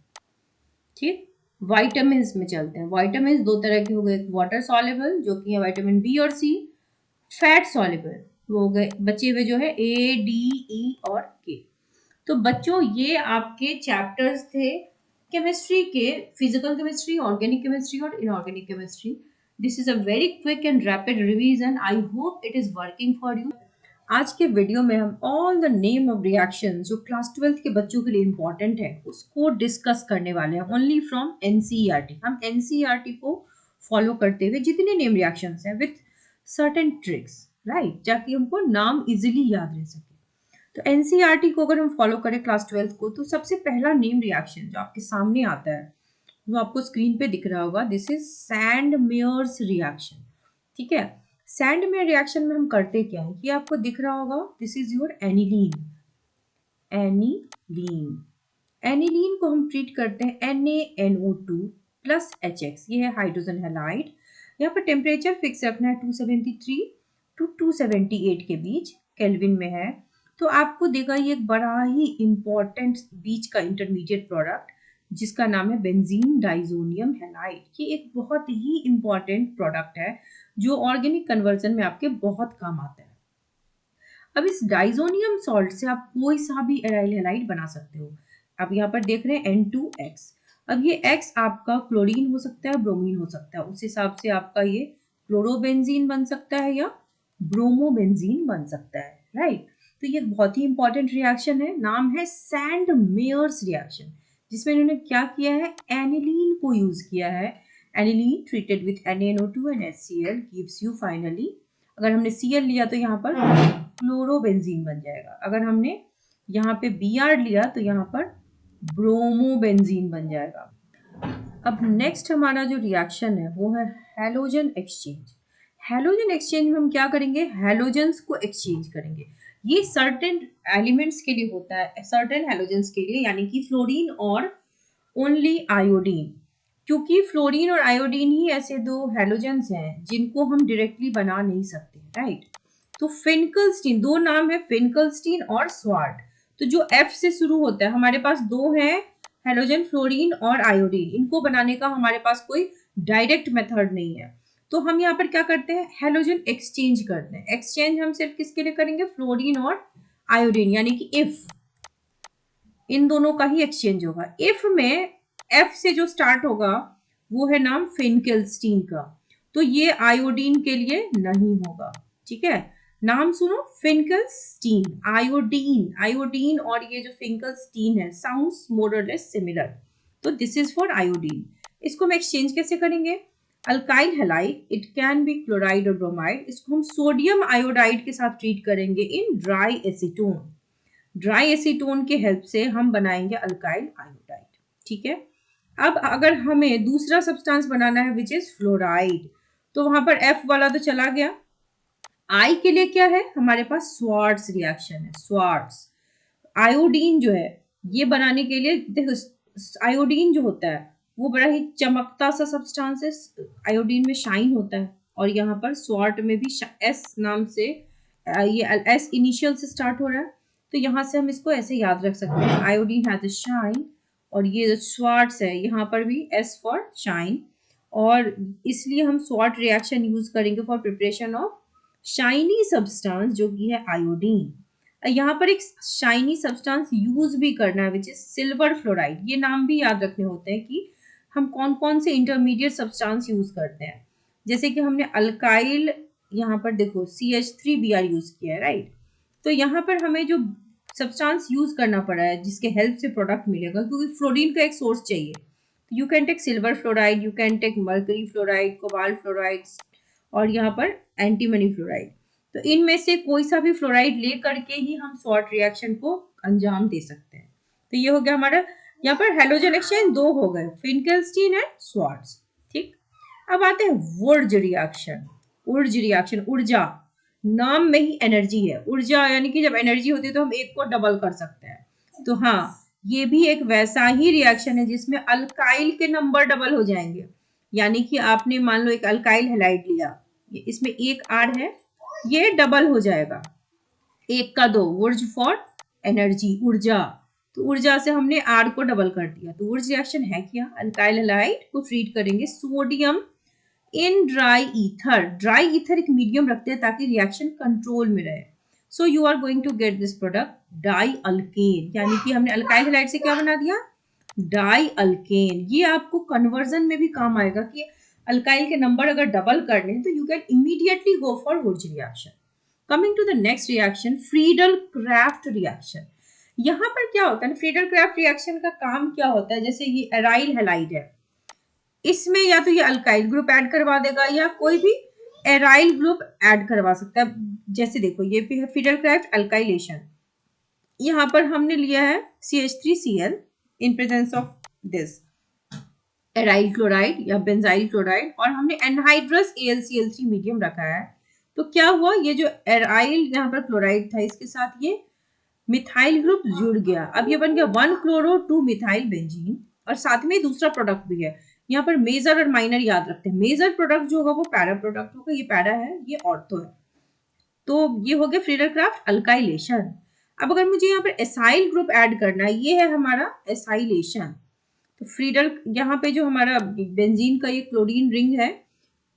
ठीक, वाइटामिन में चलते हैं। वाइटामिन 2 तरह के हो गए, वाटर सॉल्युबल जो कि है विटामिन बी और सी, फैट सॉल्युबल वो हो गए बचे हुए जो है ए, डी, ई और के। तो बच्चों ये आपके चैप्टर्स थे केमिस्ट्री के, फिजिकल केमिस्ट्री, ऑर्गेनिक केमिस्ट्री और inorganic chemistry. This is a very quick and rapid revision. I hope it is working for you. आज के वीडियो में हम all the name of reaction जो क्लास 12th के बच्चों के लिए इंपॉर्टेंट है उसको डिस्कस करने वाले हैं, ओनली फ्रॉम एनसीईआरटी। हम एनसीईआरटी को फॉलो करते हुए जितने नेम रिएक्शंस हैं विथ सर्टेन ट्रिक्स, राइट, ताकि हमको नाम इजीली याद रह सके। तो एनसीईआरटी को अगर हम फॉलो करें क्लास 12th को, तो सबसे पहला नेम रिएक्शन जो आपके सामने आता है वो आपको स्क्रीन पे दिख रहा होगा, दिस इज सैंडमेयर्स रिएक्शन। ठीक है, सैंडमेयर रिएक्शन में हम करते क्या है, ये आपको दिख रहा होगा, this is your aniline. Aniline, aniline को हम ट्रीट करते हैं NaNO2 प्लस HX, ये है हाइड्रोजन हैलाइड। यहाँ पर टेम्परेचर फिक्स रखना है 273 टू 278 के बीच केल्विन में है। तो आपको देगा ये एक बड़ा ही इंपॉर्टेंट बीच का इंटरमीडिएट प्रोडक्ट जिसका नाम है बेंजीन डाइजोनियम हैलाइड। ये एक बहुत ही इंपॉर्टेंट प्रोडक्ट है जो ऑर्गेनिक कन्वर्जन में आपके बहुत काम आता है। अब इस डाइजोनियम सॉल्ट से आप कोई सा भी एराइल हैलाइड बना सकते हो। अब यहाँ पर देख रहे हैं N2X। अब ये X आपका क्लोरीन हो सकता है, ब्रोमीन हो सकता है, उस हिसाब से आपका ये क्लोरोबेंजीन बन सकता है या ब्रोमोबेंजीन बन सकता है, राइट। तो ये बहुत ही इंपॉर्टेंट रिएक्शन है, नाम है सैंडमेयर्स रिएक्शन, जिसमें इन्होंने क्या किया है, एनिलीन को यूज किया है। Aniline treated with NaNO2 and HCl gives you finally, अगर हमने Cl लिया तो यहाँ पर क्लोरोबेंजीन बन जाएगा, अगर हमने यहाँ पे Br लिया तो यहाँ पर ब्रोमोबेंजीन बन जाएगा। अब नेक्स्ट हमारा जो रिएक्शन है वो है हैलोजन एक्सचेंज। हैलोजन एक्सचेंज में हम क्या करेंगे, हैलोजन्स को एक्सचेंज करेंगे। ये सर्टेन एलिमेंट्स के लिए होता है, सर्टेन हैलोजन्स के लिए, यानी कि फ्लोरीन और ओनली आयोडीन। क्योंकि फ्लोरीन और आयोडीन ही ऐसे दो हैलोजन्स हैं जिनको हम डायरेक्टली बना नहीं सकते, राइट। तो फिनकलस्टीन, दो नाम है, फिनकलस्टीन और स्वार्ट। तो जो एफ से शुरू होता है, हमारे पास दो हैं हेलोजन, फ्लोरीन और आयोडीन। इनको बनाने का हमारे पास कोई डायरेक्ट मेथड नहीं है, तो हम यहाँ पर क्या करते हैं, हेलोजन एक्सचेंज करते हैं। एक्सचेंज हम सिर्फ किसके लिए करेंगे, फ्लोरीन और आयोडीन, यानी कि इफ, इन दोनों का ही एक्सचेंज होगा। इफ में एफ से जो स्टार्ट होगा वो है नाम फिनकेल्स्टीन का, तो ये आयोडीन के लिए नहीं होगा, ठीक है। नाम सुनो, फिनकेल्स्टीन, आयोडीन, आयोडीन और ये जो फिनकेल्स्टीन है, साउंड्स मोर और लेस सिमिलर, तो दिस इज फॉर आयोडीन। इसको हम एक्सचेंज कैसे करेंगे, alkyl halide, it can be chloride और ब्रोमाइड, इसको हम सोडियम आयोडाइड के साथ ट्रीट करेंगे in dry acetone. Dry acetone के हेल्प से हम बनाएंगे अल्काइल आयोडाइड, ठीक है। अब अगर हमें दूसरा सब्सटेंस बनाना है विच इज फ्लोराइड, तो वहां पर एफ वाला तो चला गया। आई के लिए क्या है, हमारे पास स्वार्ट्स रिएक्शन है, स्वार्ट्स। आयोडीन जो है, ये बनाने के लिए देखो, आयोडीन जो होता है वो बड़ा ही चमकता सा सब्सटेंस है, आयोडीन में शाइन होता है, और यहाँ पर स्वार्ट में भी एस नाम से, ये एस इनिशियल से स्टार्ट हो रहा है, तो यहाँ से हम इसको ऐसे याद रख सकते हैं, आयोडीन हैज अ शाइन, और ये जो स्वार्ट्स है यहाँ पर भी एस फॉर शाइन, और इसलिए हम स्वार्ट रिएक्शन यूज करेंगे for preparation of shiny substance जो कि है आयोडीन। यहाँ पर एक शाइनी सब्सटेंस यूज भी करना है विच इज सिल्वर फ्लोराइड। ये नाम भी याद रखने होते हैं कि हम कौन कौन से इंटरमीडिएट सब्सटेंस यूज करते हैं। जैसे कि हमने अल्काइल, यहाँ पर देखो CH3Br यूज किया है, राइट। तो यहाँ पर हमें जो सब्सटेंस यूज करना पड़ा है जिसके हेल्प से प्रोडक्ट मिलेगा, क्योंकि फ्लोरीन का एक सोर्स चाहिए, you can take silver fluoride, you can take mercury fluoride, cobalt fluoride, और यहाँ पर एंटीमनी फ्लोराइड। तो इनमें से कोई सा भी फ्लोराइड ले करके ही हम स्वार्ट रिएक्शन को अंजाम दे सकते हैं। तो ये हो गया हमारा, यहाँ पर हेलोजन एक्सचेंज दो हो गए, फिनकेल्स्टीन एंड स्वार्ट्स, ठीक। अब आते हैं वुर्ज रिएक्शन। उर्ज रिएक्शन, ऊर्जा, नाम में ही एनर्जी है, ऊर्जा यानी कि जब एनर्जी होती है तो हम एक को डबल कर सकते हैं। तो हाँ, ये भी एक वैसा ही रिएक्शन है जिसमें अल्काइल के नंबर डबल हो जाएंगे। यानी कि आपने मान लो एक अल्काइल हैलाइड लिया, इसमें एक आर है, ये डबल हो जाएगा, एक का दो, वुर्ज फॉर एनर्जी, ऊर्जा, तो ऊर्जा से हमने आर को डबल कर दिया। तो वुर्ज रिएक्शन है क्या, अल्काइल हैलाइड को ट्रीट करेंगे sodium in dry ether. Dry ether एक मीडियम रखते हैं ताकि रिएक्शन कंट्रोल में रहे। So you are going to get this product dialkane, यानी कि हमने अल्काइल हैलाइड से क्या बना दिया, डाई अल्केन। ये आपको कन्वर्जन में भी काम आएगा कि अल्काइल के नंबर अगर डबल करने तो you can immediately go for Wurtz reaction. Coming to the next reaction, Friedel Crafts reaction. यहाँ पर क्या होता है, फ्रीडल क्राफ्ट रिएक्शन का काम क्या होता है, जैसे ये एराइल हैलाइड है, इसमें या तो ये अल्काइल ग्रुप ऐड करवा देगा या कोई भी एराइल ग्रुप ऐड करवा सकता है। जैसे देखो ये भी है फ्रीडल क्राफ्ट अल्काइलेशन, यहाँ पर हमने लिया है CH3Cl in presence of this aryl chloride या बेंजाइल क्लोराइड, और हमने एनहाइड्रस AlCl3 मीडियम रखा है। तो क्या हुआ, ये जो एराइल यहाँ पर क्लोराइड था इसके साथ ये मिथाइल ग्रुप जुड़ गया, अब ये बन गया 1-chloro-2 मिथाइल बेंजीन, और साथ में दूसरा प्रोडक्ट भी है। यहाँ पर मेजर और माइनर याद रखते हैं, मेजर प्रोडक्ट जो होगा वो पैरा प्रोडक्ट होगा, ये पैरा है, ये ऑर्थो है। तो ये हो गया फ्रीडल क्राफ्ट अल्काइलेशन। अब अगर मुझे यहाँ पर एसाइल ग्रुप ऐड करना है, ये है हमारा एसाइलेशन। तो फ्रीडल, यहाँ पे जो हमारा बेंजीन का ये क्लोरीन रिंग है,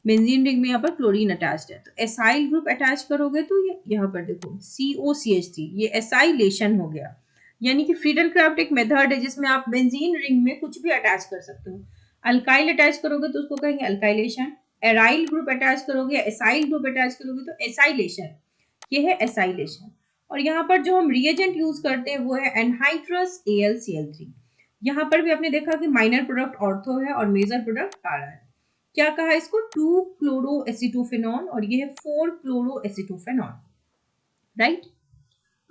बेंजीन रिंग में यहाँ पर क्लोरीन अटैच्ड है, तो एसाइल ग्रुप अटैच करोगे तो ये यहाँ पर देखो COCH3, ये एसाइलेशन हो गया। यानी कि फ्रीडल क्राफ्ट एक मेथड है जिसमें आप बेंजीन रिंग में कुछ भी अटैच कर सकते हो। अल्काइल अटैच करोगे तो उसको कहेंगे अल्काइलेशन, एराइल ग्रुप अटैच करोगे, एसाइल ग्रुप अटैच करोगे तो एसाइलेशन, ये है एसाइलेशन। और यहाँ पर जो हम रिएजेंट यूज करते हैं वो है एनहाइड्रस AlCl3। यहाँ पर भी आपने देखा कि माइनर प्रोडक्ट ऑर्थो है और मेजर प्रोडक्ट पैरा है। क्या कहा इसको, 2-chloroacetophenone, और ये है 4-chloroacetophenone, राइट।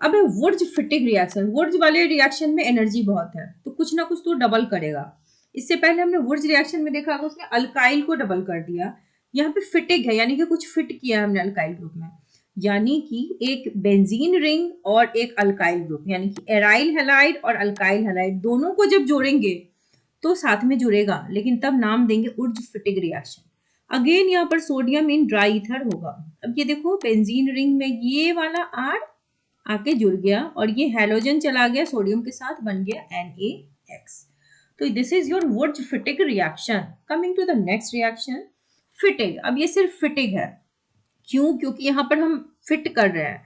अब है वुर्ज फिटिंग रिएक्शन। वुर्ज वाले रिएक्शन में एनर्जी बहुत है तो कुछ ना कुछ तो डबल करेगा। इससे पहले हमने वुर्ज रिएक्शन में देखा उसने अल्काइल को डबल कर दिया, यहाँ पे फिटिग है यानी कि कुछ फिट किया हमने अल्काइल ग्रुप में, यानी कि एक बेंजीन रिंग और एक अल्काइल ग्रुप यानी कि एराइल हैलाइड और अल्काइल हैलाइड दोनों को जब जोड़ेंगे तो साथ में जुड़ेगा, लेकिन तब नाम देंगे उर्ज फिटिग रिएक्शन। अगेन यहाँ पर सोडियम इन ड्राई ईथर होगा। अब ये देखो बेंजीन रिंग में ये वाला R आके जुड़ गया और ये हैलोजन चला गया सोडियम के साथ, बन गया NaX। तो this is your Wurtz Fittig reaction. Coming to the next reaction, Fittig. अब ये सिर्फ फिटिग है, क्यों? क्योंकि यहाँ पर हम फिट कर रहे हैं,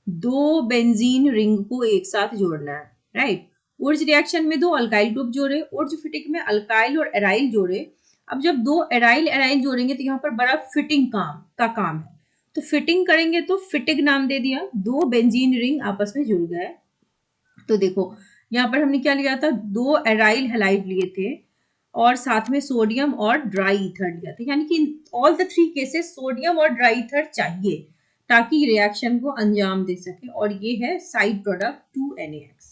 दो बेंजीन रिंग को एक साथ जोड़ना है, राइट। उर्ज रिएक्शन में दो अल्काइल ग्रुप जोड़े, उर्ज फिटिग में अल्काइल और एराइल जोड़े। अब जब दो एराइल एराइल जोड़ेंगे तो यहाँ पर बड़ा फिटिंग काम है, तो फिटिंग करेंगे तो फिटिग नाम दे दिया, दो बेंजीन रिंग आपस में जुड़ गए। तो देखो यहाँ पर हमने क्या लिया था, दो एराइल हैलाइड लिए थे और साथ में सोडियम और ड्राई ईथर लिया था, यानी कि all the three cases sodium और ड्राई ईथर चाहिए ताकि रिएक्शन को अंजाम दे सके, और ये है side product 2NaX।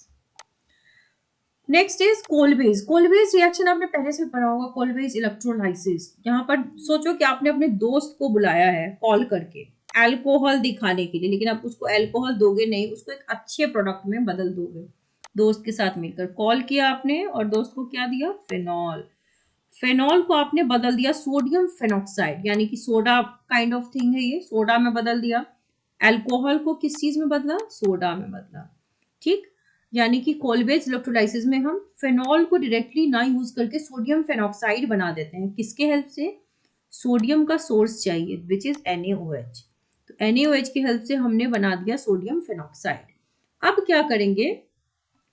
Next is Kolbe's. Kolbe's reaction आपने पहले से पढ़ा होगा, कोलबेज इलेक्ट्रोलाइसिस। यहाँ पर सोचो कि आपने अपने दोस्त को बुलाया है कॉल करके अल्कोहल दिखाने के लिए, लेकिन आप उसको अल्कोहल दोगे नहीं, उसको एक अच्छे प्रोडक्ट में बदल दोगे। दोस्त के साथ मिलकर कॉल किया आपने और दोस्त को क्या दिया, फेनॉल। फेनॉल को आपने बदल दिया सोडियम फेनॉक्साइड, यानी कि सोडा काइंड ऑफ थिंग है ये, सोडा में बदल दिया। अल्कोहल को किस चीज में बदला, सोडा में बदला, ठीक। यानी कि कोलबेज इलेक्ट्रोलाइसिस में हम फेनॉल को डायरेक्टली ना यूज करके सोडियम फेनॉक्साइड बना देते हैं। किसके हेल्प से, सोडियम का सोर्स चाहिए विच इज NaOH, तो NaOH की हेल्प से हमने बना दिया सोडियम फेनॉक्साइड। अब क्या करेंगे,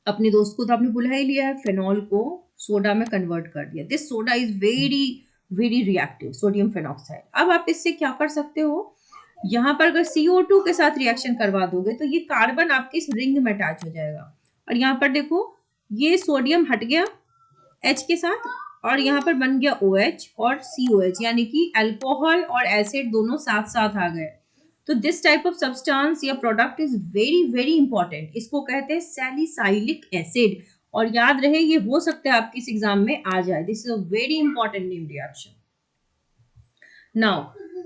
अपने दोस्त को तो आपने बुला ही लिया है, फेनॉल को सोडा में कन्वर्ट कर दिया। This soda is very very reactive, sodium phenoxide. अब आप इससे क्या कर सकते हो, यहाँ पर अगर CO2 के साथ रिएक्शन करवा दोगे तो ये कार्बन आपके इस रिंग में अटैच हो जाएगा, और यहाँ पर देखो ये सोडियम हट गया H के साथ और यहाँ पर बन गया OH और COH, यानी कि अल्कोहल और एसिड दोनों साथ साथ आ गए। तो दिस टाइप ऑफ सब्सटेंस या product is very very important, इसको कहते हैं सैलिसाइलिक एसिड, और याद रहे ये हो सकता है आपके इस एग्जाम में आ जाए। This is a very important name reaction. Now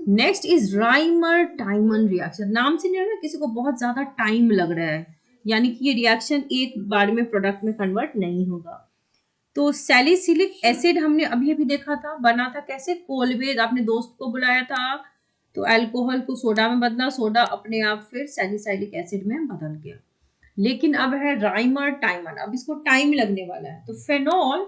next is Rymer टाइमन reaction. नाम से नहीं लग रहा किसी को बहुत ज्यादा टाइम लग रहा है, यानी कि ये रिएक्शन एक बार में प्रोडक्ट में कन्वर्ट नहीं होगा। तो सैलिसिलिक एसिड हमने अभी अभी देखा था, बना था कैसे, कोलबेज आपने दोस्त को बुलाया था तो अल्कोहल को सोडा में बदला, सोडा अपने आप फिर सैलिसाइलिक एसिड में बदल गया। लेकिन अब है राइमर टाइमन, अब इसको टाइम लगने वाला है। तो फेनॉल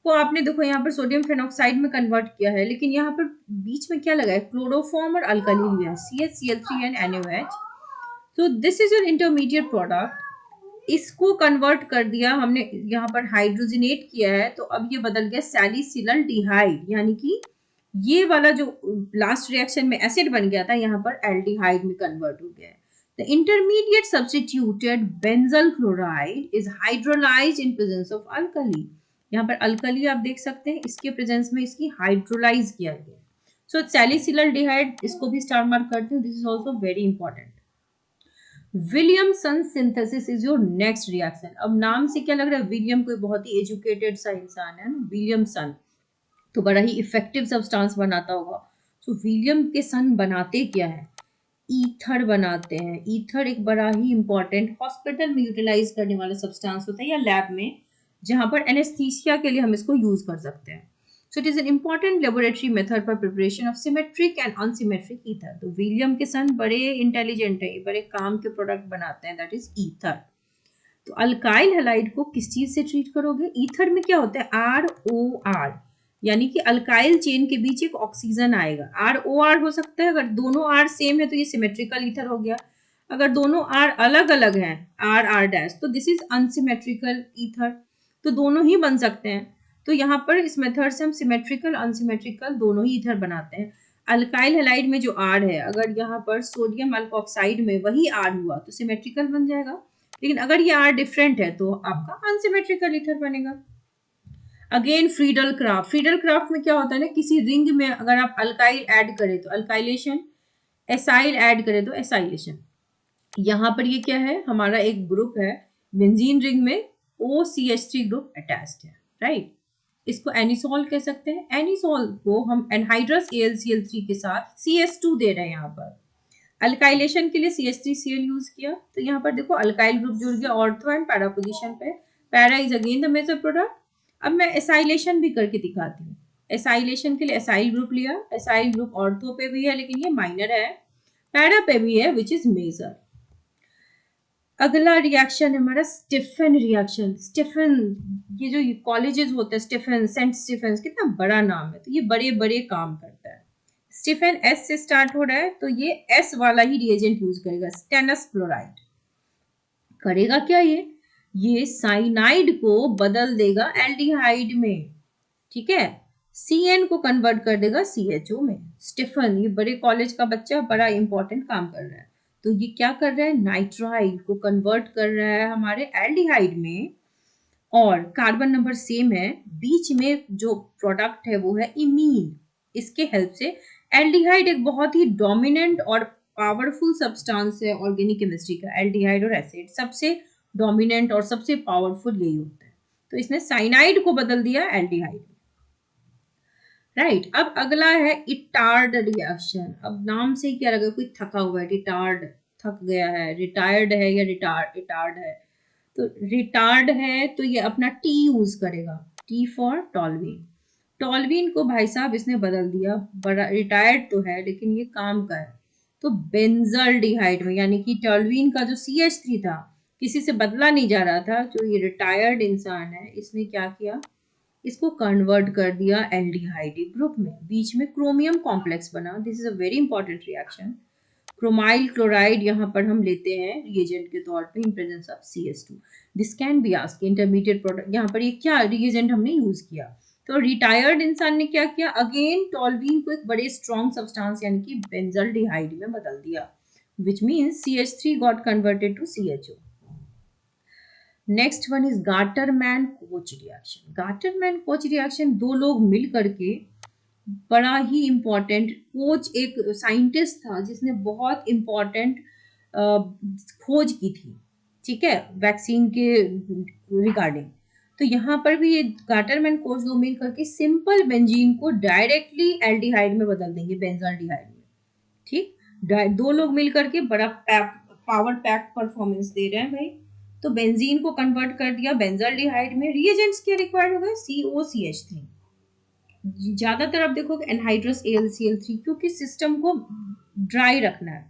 को आपने देखो यहाँ पर सोडियम फेनॉक्साइड में कन्वर्ट किया है, लेकिन यहाँ पर बीच में क्या लगा है, क्लोरोफॉर्म और अल्कली लिया है, CH Cl3 and NaOH। तो this is your intermediate product, इसको कन्वर्ट कर दिया हमने, यहाँ पर हाइड्रोजनेट किया है, तो अब ये बदल गया सैलिसिलल डिहाइड, यानी कि ये वाला जो लास्ट रिएक्शन में एसिड बन गया था यहाँ पर एल्डिहाइड में कन्वर्ट हो गया है। The intermediate substituted benzyl chloride is hydrolyzed in presence of alkali। यहाँ पर अल्कली आप देख सकते हैं, इसके प्रेजेंस में इसकी हाइड्रोलाइज किया गया। सो सैलिसिलल डिहाइड, इसको भी स्टार मार्क करते हैं, this is also very important. Williamson synthesis is your next reaction. अब नाम से क्या लग रहा है, विलियम कोई बहुत ही एजुकेटेड सा इंसान है ना, विलियमसन तो बड़ा ही इफेक्टिव सब्सटेंस बनाता होगा। तो विलियम के सन बनाते क्या है, ईथर बनाते हैं। ईथर एक बड़ा ही इंपॉर्टेंट हॉस्पिटल में यूटिलाइज करने वाला सब्सटेंस होता है या लैब में, जहां पर एनेस्थीसिया के लिए हम इसको यूज कर सकते हैं। So it is an important laboratory method for preparation of symmetric and unsymmetric ether। तो विलियम के सन बड़े इंटेलिजेंट है, बड़े काम के प्रोडक्ट बनाते हैं, दैट इज ईथर। तो अल्काइल हैलाइड को किस चीज से ट्रीट करोगे, ईथर में क्या होता है ROR, यानी कि अल्काइल चेन के बीच एक ऑक्सीजन आएगा। ROR हो सकता है, अगर दोनों R सेम है तो ये सिमेट्रिकल ईथर हो गया, अगर दोनों R अलग अलग हैं RR' तो दिस इज अनसिमेट्रिकल ईथर, तो दोनों ही बन सकते हैं। तो यहाँ पर इस मेथड से हम सिमेट्रिकल अनसिमेट्रिकल दोनों ही ईथर बनाते हैं। अल्काइल हैलाइड में जो R है, अगर यहाँ पर सोडियम अल्कोक्साइड में वही R हुआ तो सिमेट्रिकल बन जाएगा, लेकिन अगर ये R डिफरेंट है तो आपका अनसिमेट्रिकल ईथर बनेगा। Again Friedel craft, Friedel craft में क्या होता है ना, किसी रिंग में अगर आप अल्काइल ऐड करें तो अल्काइलेशन, एसाइल ऐड करें तो एसाइलेशन। यहाँ पर ये क्या है, हमारा एक ग्रुप है बेंजीन रिंग में OCH3 ग्रुप अटैच्ड है, राइट। इसको एनिसोल कह सकते हैं। एनिसोल को हम एनहाइड्रस AlCl3 के साथ CH2 दे रहे हैं यहाँ पर। अल्काइलेशन के लिए CH3Cl यूज किया, तो यहाँ पर देखो अल्काइल ग्रुप जुड़ गया ऑर्थो एंड पैरा पोजीशन पे। Para is again the major product. अब मैं एसाइलेशन भी करके दिखाती हूँ। एसाइलेशन के लिए एसाइल ग्रुप लिया, एसाइल ग्रुप ऑर्थो पे भी है लेकिन ये माइनर है, पैरा पे भी है विच इज मेजर। अगला रिएक्शन है हमारा स्टीफन रिएक्शन। स्टीफन, ये जो कॉलेजेस होते हैं स्टीफन, सेंट स्टीफन, कितना बड़ा नाम है, तो ये बड़े बड़े काम करता है। स्टीफन एस से स्टार्ट हो रहा है, तो ये एस वाला ही रिएजेंट यूज करेगा, स्टेनस क्लोराइड। करेगा क्या ये साइनाइड को बदल देगा एल्डिहाइड में, ठीक है। CN को कन्वर्ट कर देगा CHO में। स्टीफन, ये बड़े कॉलेज का बच्चा बड़ा इंपॉर्टेंट काम कर रहा है। तो ये क्या कर रहा है, नाइट्राइल को कन्वर्ट कर रहा है हमारे एल्डिहाइड में, और कार्बन नंबर सेम है, बीच में जो प्रोडक्ट है वो है इमीन। इसके हेल्प से एल्डिहाइड एक बहुत ही डोमिनेंट और पावरफुल सब्सटेंस है ऑर्गेनिक केमिस्ट्री का। एल्डिहाइड और एसिड सबसे डोमिनेंट और सबसे पावरफुल यही होता है। तो इसने साइनाइड को बदल दिया एल्डिहाइड, राइट। अब अगला है इटार्ड रिएक्शन। अब नाम से ही क्या लगा, कोई थका हुआ है, रिटार्ड, थक गया है, रिटायर्ड है या रिटार्ड है। तो रिटार्ड है तो ये अपना टी यूज करेगा, टी फॉर टॉलवीन। टॉलवीन को भाई साहब इसने बदल दिया, बड़ा रिटायर्ड तो है लेकिन ये काम का है, तो बेंजल्डिहाइड में, यानी कि टॉलवीन का जो CH3 था किसी से बदला नहीं जा रहा था, जो ये रिटायर्ड इंसान है इसने क्या किया, इसको कन्वर्ट कर दिया एल्डिहाइड ग्रुप में। बीच में क्रोमियम कॉम्प्लेक्स बना। This is a very important reaction. Chromyl chloride यहाँ पर हम लेते हैं रिएजेंट के तौर पे in presence of CH2। This can be asked intermediate product. यहाँ पर ये क्या रिएजेंट हमने यूज किया, तो रिटायर्ड इंसान ने क्या किया, अगेन टॉलवीन को एक बड़े स्ट्रॉन्ग सब्सटेंस यानी कि बेंजल्डिहाइड में बदल दिया, which means CH3 got converted to CHO। Next one is Gattermann Koch reaction. Gattermann Koch reaction, दो लोग मिल करके, बड़ा ही इंपॉर्टेंट, कोच एक साइंटिस्ट था जिसने बहुत इंपॉर्टेंट खोज की थी, ठीक है, वैक्सीन के रिगार्डिंग। तो यहाँ पर भी ये गाटरमैन कोच दो मिल करके सिंपल बेंजीन को डायरेक्टली एल्डिहाइड में बदल देंगे, बेंजल्डिहाइड में, ठीक। दो लोग मिल करके बड़ा पावर पैक परफॉर्मेंस दे रहे हैं भाई। तो बेंजीन को कन्वर्ट कर दिया बेंजल्डिहाइड में। रिएजेंट्स क्या रिक्वायर्ड हो गए, COCH3। ज्यादातर आप देखोगे एनहाइड्रस AlCl3, क्योंकि सिस्टम को ड्राई रखना है।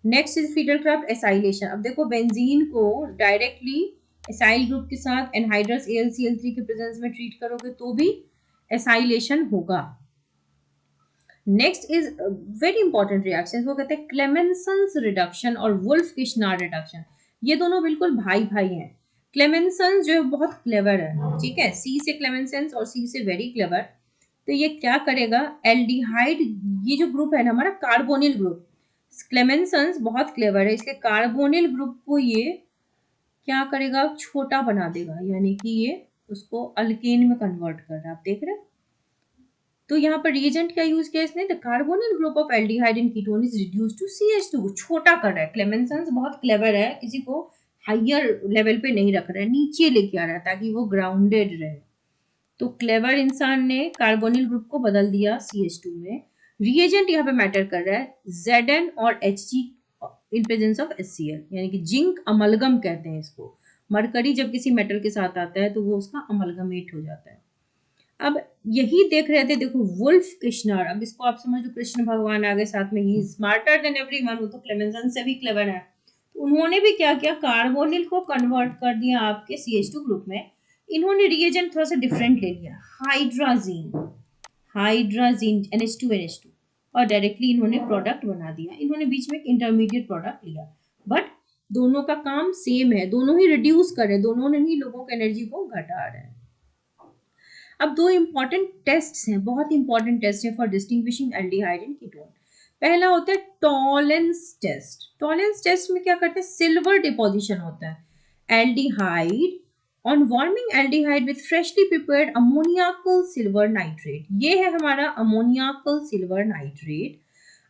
Next is Friedel Crafts acylation. अब देखो बेंजीन को डायरेक्टली एसाइल ग्रुप के साथ एनहाइड्रस AlCl3 के प्रेजेंस में ट्रीट करोगे तो भी एसाइलेशन होगा। Next is very important reaction, वो कहते हैं क्लेमेंसन्स रिडक्शन और वुल्फ किश्नार रिडक्शन। ये दोनों बिल्कुल भाई भाई हैं। क्लेमेंसन्स जो है बहुत क्लेवर है, ठीक है, C से क्लेमेंसन्स और C से वेरी क्लेवर। तो ये क्या करेगा, एल्डिहाइड, ये जो ग्रुप है ना हमारा कार्बोनिल ग्रुप, क्लेमेंसन्स बहुत क्लेवर है, इसके कार्बोनिल ग्रुप को ये क्या करेगा, छोटा बना देगा, यानी कि ये उसको अल्केन में कन्वर्ट कर रहा है। आप देख रहे हैं। तो यहाँ पर रिएजेंट क्या यूज किया इसने, the carbonyl group of aldehyde in ketone is reduced to CH2, छोटा कर रहा है। क्लेमेंसन्स बहुत क्लेवर है, किसी को हायर लेवल पे नहीं रख रहा है, नीचे लेके आ रहा है ताकि वो ग्राउंडेड रहे। तो क्लेवर इंसान ने कार्बोनिल ग्रुप को बदल दिया CH2 में। रिएजेंट यहाँ पे मैटर कर रहा है, Zn और Hg in presence of HCl, यानी कि जिंक अमलगम कहते हैं इसको। मरकरी जब किसी मेटल के साथ आता है तो वो उसका अमलगमेट हो जाता है। अब यही देख रहे थे, देखो वुल्फ किश्नर। अब इसको आप समझ लो कृष्ण भगवान आ गए साथ में, ही स्मार्टर देन एवरीवन, वो तो क्लेमेंसन से भी क्लेवर है। तो उन्होंने भी क्या किया, कार्बोनिल को कन्वर्ट कर दिया आपके CH2 ग्रुप में। इन्होंने रिएजेंट थोड़ा सा डिफरेंट ले लिया, हाइड्राजीन NH2 और डायरेक्टली इन्होंने प्रोडक्ट बना दिया। इन्होंने बीच में एक इंटरमीडिएट प्रोडक्ट लिया, बट दोनों का काम सेम है, दोनों ही रिड्यूस कर रहे हैं, दोनों ने ही लोगों की एनर्जी को घटा रहे हैं। अब दो इंपॉर्टेंट टेस्ट हैं, बहुत इंपॉर्टेंट टेस्ट है for distinguishing aldehyde and ketone. पहला होता है टॉलेंस टेस्ट। टॉलेंस टेस्ट में क्या करते हैं, सिल्वर डिपोजिशन होता है aldehyde on warming aldehyde with freshly prepared अमोनियाकल silver nitrate. ये है हमारा अमोनियाकल सिल्वर नाइट्रेट।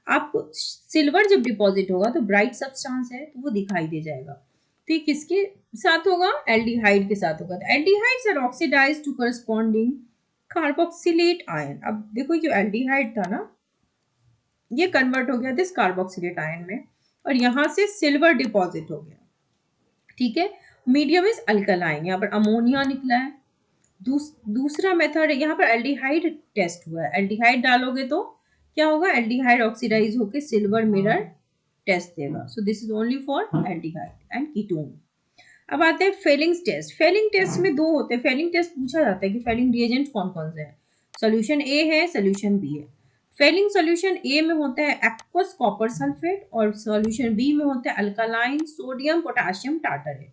आपको सिल्वर जब डिपॉजिट होगा तो ब्राइट सब्सटेंस है तो वो दिखाई दे जाएगा। तो ये किसके साथ होगा, एल्डिहाइड के साथ होगा। तो aldehydes are oxidised to corresponding carboxylate ion. अब देखो जो एल्डिहाइड था ना, ये कन्वर्ट हो गया दिस कार्बोक्सिलेट आयन में, और यहां से सिल्वर डिपॉजिट हो गया, ठीक है। मीडियम इज अल्कलाइन, यहाँ पर अमोनिया निकला है। दूसरा मेथड है, यहाँ पर एल्डिहाइड टेस्ट हुआ है। एल्डिहाइड डालोगे तो क्या होगा, एल्डिहाइड ऑक्सीडाइज होकर सिल्वर मिरर टेस्ट देगा। सो this is only for aldehyde and ketone. अब आते हैं फेलिंग टेस्ट। फेलिंग टेस्ट में दो होते हैं। फेलिंग टेस्ट पूछा जाता है कि फेलिंग रिएजेंट कौन कौन से हैं। सोल्यूशन ए है, सोल्यूशन बी है। फेलिंग सोल्यूशन ए में होता है एक्वस कॉपर सल्फेट, और सोल्यूशन बी में होता है अल्कालाइन सोडियम पोटेशियम टार्टरेट।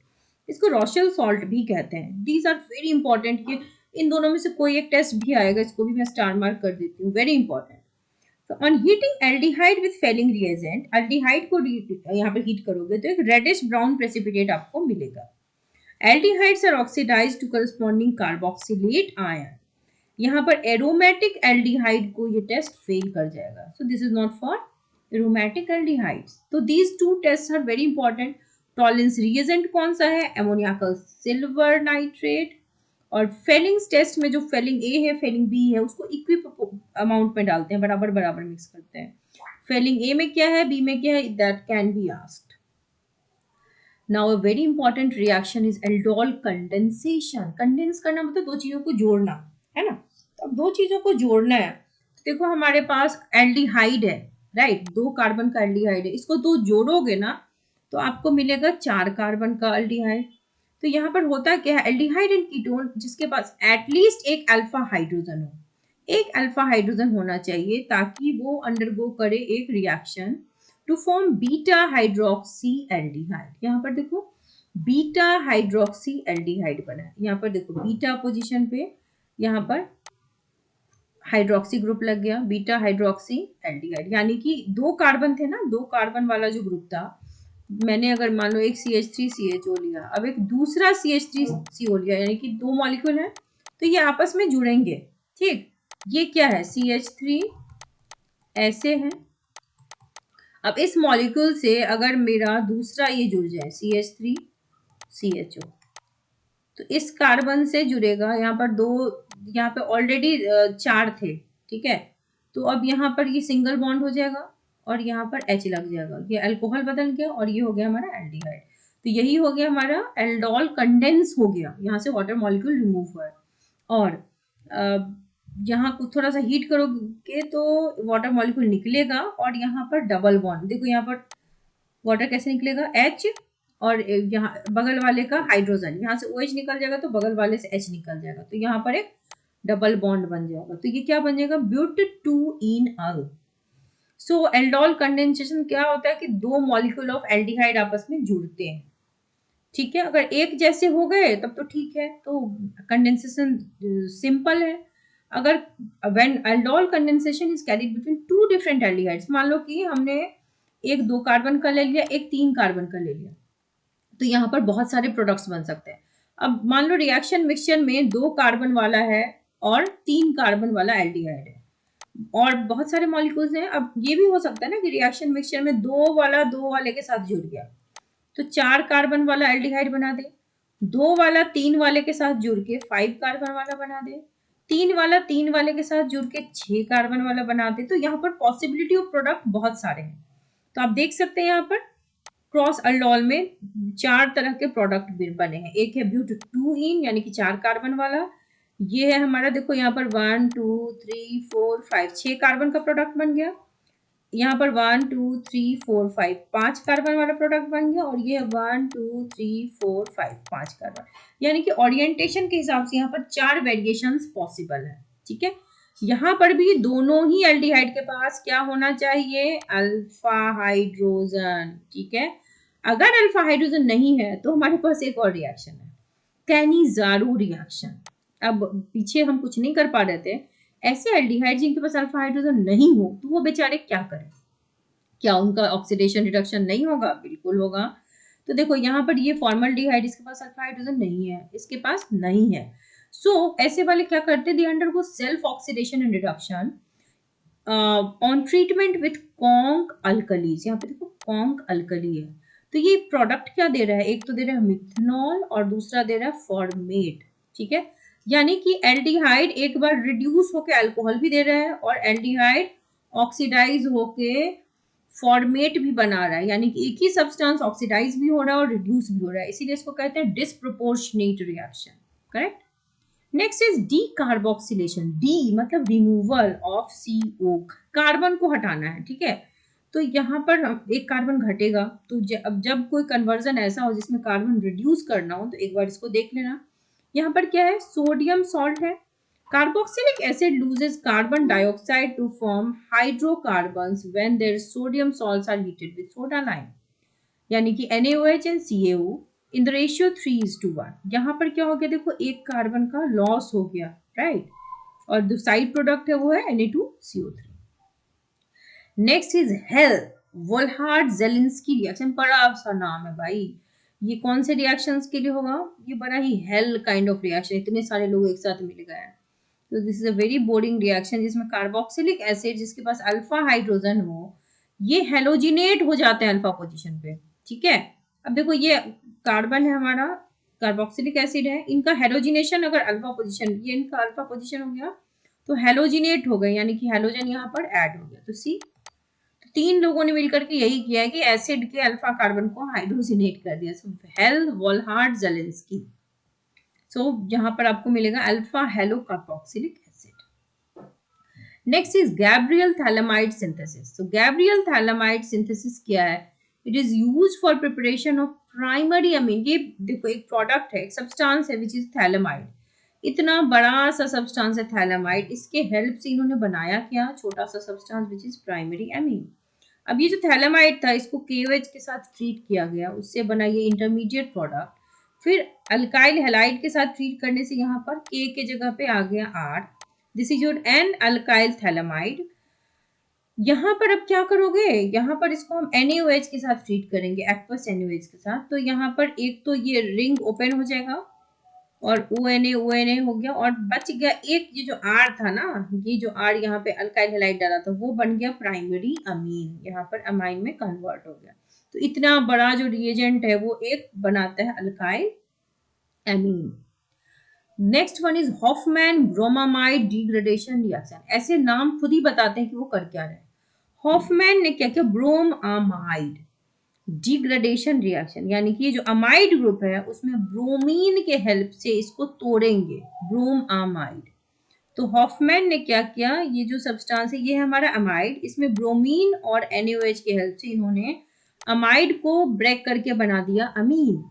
इसको रोशेल सॉल्ट भी कहते हैं। दीज आर वेरी इंपॉर्टेंट कि इन दोनों में से कोई एक टेस्ट भी आएगा, इसको भी मैं स्टार मार्क कर देती हूँ, वेरी इंपॉर्टेंट। तो on heating aldehyde with Fehling reagent, aldehyde को यहाँ पे हीट करोगे तो एक रेडिश ब्राउन प्रेसिपिटेट आपको मिलेगा। Aldehydes are oxidised to corresponding carboxylate ion. यहाँ पर एरोमेटिक एल्डिहाइड को ये टेस्ट फेल कर जाएगा। So this is not for aromatic aldehydes. तो these two test are very important. Tollens reagent कौन सा है, एमोनिया का सिल्वर नाइट्रेट। और फेलिंग्स टेस्ट में जो फेलिंग ए है, फेलिंग बी है, उसको इक्वी अमाउंट में डालते हैं, बराबर बराबर मिक्स करते हैं। फेलिंग ए में क्या है, बी में क्या है, that can be asked. Now a very important reaction is aldol condensation. Condense करना मतलब दो चीजों को जोड़ना, है ना। तो अब दो चीजों को जोड़ना है, तो देखो हमारे पास एल्डिहाइड है, राइट, 2 कार्बन का एल्डिहाइड है। इसको 2 जोड़ोगे ना तो आपको मिलेगा 4 कार्बन का एल्डिहाइड। तो यहाँ पर होता क्या है, एल्डिहाइड एंड कीटोन जिसके पास एटलीस्ट एक अल्फा हाइड्रोजन हो, एक अल्फा हाइड्रोजन होना चाहिए ताकि वो अंडरगो करे एक reaction to form beta hydroxy aldehyde. यहाँ पर देखो बीटा हाइड्रोक्सी एल्डिहाइड बना है। यहाँ पर देखो बीटा पोजीशन पे यहाँ पर हाइड्रोक्सी ग्रुप लग गया, बीटा हाइड्रोक्सी एल्डिहाइड। यानी कि 2 कार्बन थे ना, 2 कार्बन वाला जो ग्रुप था, मैंने अगर मान लो एक CH3CHO लिया, अब एक दूसरा CH3CO लिया, यानी कि 2 मॉलिक्यूल है, तो ये आपस में जुड़ेंगे, ठीक। ये क्या है, CH3 ऐसे है। अब इस मॉलिक्यूल से अगर मेरा दूसरा ये जुड़ जाए CH3CHO, तो इस कार्बन से जुड़ेगा, यहाँ पर 2, यहाँ पे ऑलरेडी 4 थे, ठीक है। तो अब यहाँ पर ये सिंगल बॉन्ड हो जाएगा और यहाँ पर H लग जाएगा, ये अल्कोहल बदल गया और ये हो गया हमारा एल्डिहाइड। तो यही हो गया हमारा एल्डोल कंडेंस हो गया, यहाँ से वाटर मॉलिक्यूल रिमूव हुआ है। और यहाँ को थोड़ा सा हीट करोगे तो वाटर मॉलिक्यूल निकलेगा और यहाँ पर डबल बॉन्ड, देखो यहाँ पर वाटर कैसे निकलेगा, H और यहाँ बगल वाले का हाइड्रोजन, यहाँ से OH निकल जाएगा तो बगल वाले से H निकल जाएगा, तो यहाँ पर एक डबल बॉन्ड बन जाएगा। तो ये क्या बन जाएगा, ब्यूट-2-ईन-अल। सो एल्डोल कंडेंसेशन क्या होता है कि 2 मॉलिक्यूल ऑफ एल्डिहाइड आपस में जुड़ते हैं, ठीक है। अगर एक जैसे हो गए तब तो ठीक है, तो कंडेंसेशन सिंपल है। अगर when aldol condensation is carried between 2 different aldehydes, मान लो कि हमने एक 2 कार्बन का ले लिया, एक 3 कार्बन का ले लिया, तो यहाँ पर बहुत सारे प्रोडक्ट्स बन सकते हैं। अब मान लो रिएक्शन मिक्सचर में 2 कार्बन वाला है और 3 कार्बन वाला एल्डिहाइड है और बहुत सारे मॉलिक्यूल्स हैं। अब ये भी हो सकता है ना कि रिएक्शन मिक्सचर में 2 वाला 2 वाले के साथ जुड़ गया, तो 4 कार्बन वाला एल्डिहाइड बना दे, 2 वाला 3 वाले के साथ जुड़ के 5 कार्बन वाला बना दे, 3 वाला 3 वाले के साथ जुड़ के 6 कार्बन वाला बना दे। तो यहाँ पर पॉसिबिलिटी ऑफ प्रोडक्ट बहुत सारे हैं। तो आप देख सकते हैं यहाँ पर क्रॉस अल्डोल में 4 तरह के प्रोडक्ट बने हैं। एक है ब्यूट-2-ईन यानी कि 4 कार्बन वाला, ये है हमारा, देखो यहाँ पर 1 2 3 4 5 6 कार्बन का प्रोडक्ट बन गया, यहाँ पर 1 2 3 4 5 5 कार्बन वाला प्रोडक्ट बन गया, और ये 1 2 3 4 5 5 कार्बन, यानी कि ओरिएंटेशन के हिसाब से यहाँ पर 4 वेरिएशंस पॉसिबल है, ठीक है। यहाँ पर भी दोनों ही एल्डिहाइड के पास क्या होना चाहिए, अल्फा हाइड्रोजन, ठीक है। अगर अल्फा हाइड्रोजन नहीं है तो हमारे पास एक और रिएक्शन है, कैनिज़ारो रिएक्शन। अब पीछे हम कुछ नहीं कर पा रहे थे, ऐसे एल्डिहाइड जिनके पास अल्फा हाइड्रोजन नहीं हो तो वो बेचारे क्या करें, क्या उनका ऑक्सीडेशन रिडक्शन नहीं होगा, बिल्कुल होगा। तो देखो यहाँ पर ये फॉर्मल्डिहाइड, इसके पास अल्फा हाइड्रोजन नहीं है, इसके पास नहीं है। सो ऐसे वाले क्या करते, they undergo self oxidation and reduction on treatment with conc alkalis. यहाँ पे देखो कॉन्क अल्कली है, तो ये प्रोडक्ट क्या दे रहा है, एक तो दे रहा है मिथनॉल और दूसरा दे रहा है फॉर्मेट, ठीक है। यानी कि एल्डिहाइड एक बार रिड्यूस होके अल्कोहल भी दे रहा है और एल्डिहाइड ऑक्सीडाइज होके फॉर्मेट भी बना रहा है, यानी कि एक ही सब्सटेंस ऑक्सीडाइज भी हो रहा है और रिड्यूस भी हो रहा है, इसीलिए इसको कहते हैं disproportionate reaction. Correct. Next is D carboxylation. D मतलब रिमूवल ऑफ CO, कार्बन को हटाना है, ठीक है। तो यहाँ पर एक कार्बन घटेगा, तो अब जब कोई कन्वर्जन ऐसा हो जिसमें कार्बन रिड्यूस करना हो तो एक बार इसको देख लेना। यहाँ पर क्या है, सोडियम सॉल्ट है। Carboxylic acid loses carbon dioxide to form hydrocarbons when their sodium salts are heated with soda lime, यानी कि NaOH and CaO in the ratio 3:1। यहाँ पर क्या हो गया, देखो एक कार्बन का लॉस हो गया, राइट, और जो साइड प्रोडक्ट है वो है Na2CO3। Next is Hell Volhard Zelinsky reaction. बड़ा सा नाम है भाई, ये कौन से रिएक्शंस के लिए होगा, ये बड़ा ही हेल काइंड ऑफ रिएक्शन, इतने सारे लोग एक साथ मिल गए हैं। तो this is a very boring reaction जिसमें कार्बोक्सिलिक एसिड जिसके पास अल्फा हाइड्रोजन हो, ये हेलोजिनेट हो जाते हैं अल्फा पोजीशन पे, ठीक है। अब देखो ये कार्बन है हमारा, कार्बोक्सिलिक एसिड है, इनका हेलोजिनेशन अगर अल्फा पोजीशन, ये इनका अल्फा पोजीशन हो गया तो हेलोजिनेट हो गए, यानी कि हेलोजन यहाँ पर ऐड हो गया। तो सी, तीन लोगों ने मिलकर के यही किया है कि एसिड के अल्फा कार्बन को हाइड्रोजिनेट कर दिया। सो हेल वोल्हार्ड जेलिंस्की। सो यहाँ पर आपको मिलेगा alpha hello carboxylic acid. Next is Gabriel phthalimide synthesis. तो गैब्रियल थैलेमाइड सिंथेसिस क्या है, it is use for preparation of primary amine. ये देखो एक प्रोडक्ट है, एक सब्सटेंस है विच इज थैलेमाइड। इतना बड़ा सा सब्सटेंस है थैलेमाइड, इसके हेल्प से इन्होंने बनाया क्या, छोटा सा substance which is primary amine. अब ये जो थैलेमाइड था इसको KOH के साथ ट्रीट किया गया, उससे बना ये इंटरमीडिएट प्रोडक्ट। फिर अल्काइल हैलाइड के साथ ट्रीट करने से यहाँ पर K के जगह पे आ गया R, this is your N alkyl phthalimide. यहाँ पर अब क्या करोगे, यहाँ पर इसको हम NaOH के साथ ट्रीट करेंगे, एक्वस NaOH के साथ। तो यहाँ पर एक तो ये रिंग ओपन हो जाएगा और ONA हो गया, और बच गया एक ये जो R था ना, ये जो R यहाँ पे अल्काइल हैलाइड डाला था वो बन गया प्राइमरी अमीन, यहाँ पर अमाइन में कन्वर्ट हो गया। तो इतना बड़ा जो रिएजेंट है वो एक बनाता है alkyl amine. Next one is Hofmann bromamide degradation reaction. ऐसे नाम खुद ही बताते हैं कि वो कर क्या रहे। हॉफमैन ने क्या किया, ब्रोमामाइड डिग्रेडेशन रिएक्शन, यानी कि ये जो अमाइड ग्रुप है उसमें ब्रोमीन के हेल्प से इसको तोड़ेंगे, ब्रोमामाइड। तो हॉफमैन ने क्या किया, ये जो सब्सटेंस है ये है हमारा अमाइड, इसमें ब्रोमीन और NaOH के हेल्प से इन्होंने अमाइड को ब्रेक करके बना दिया अमीन।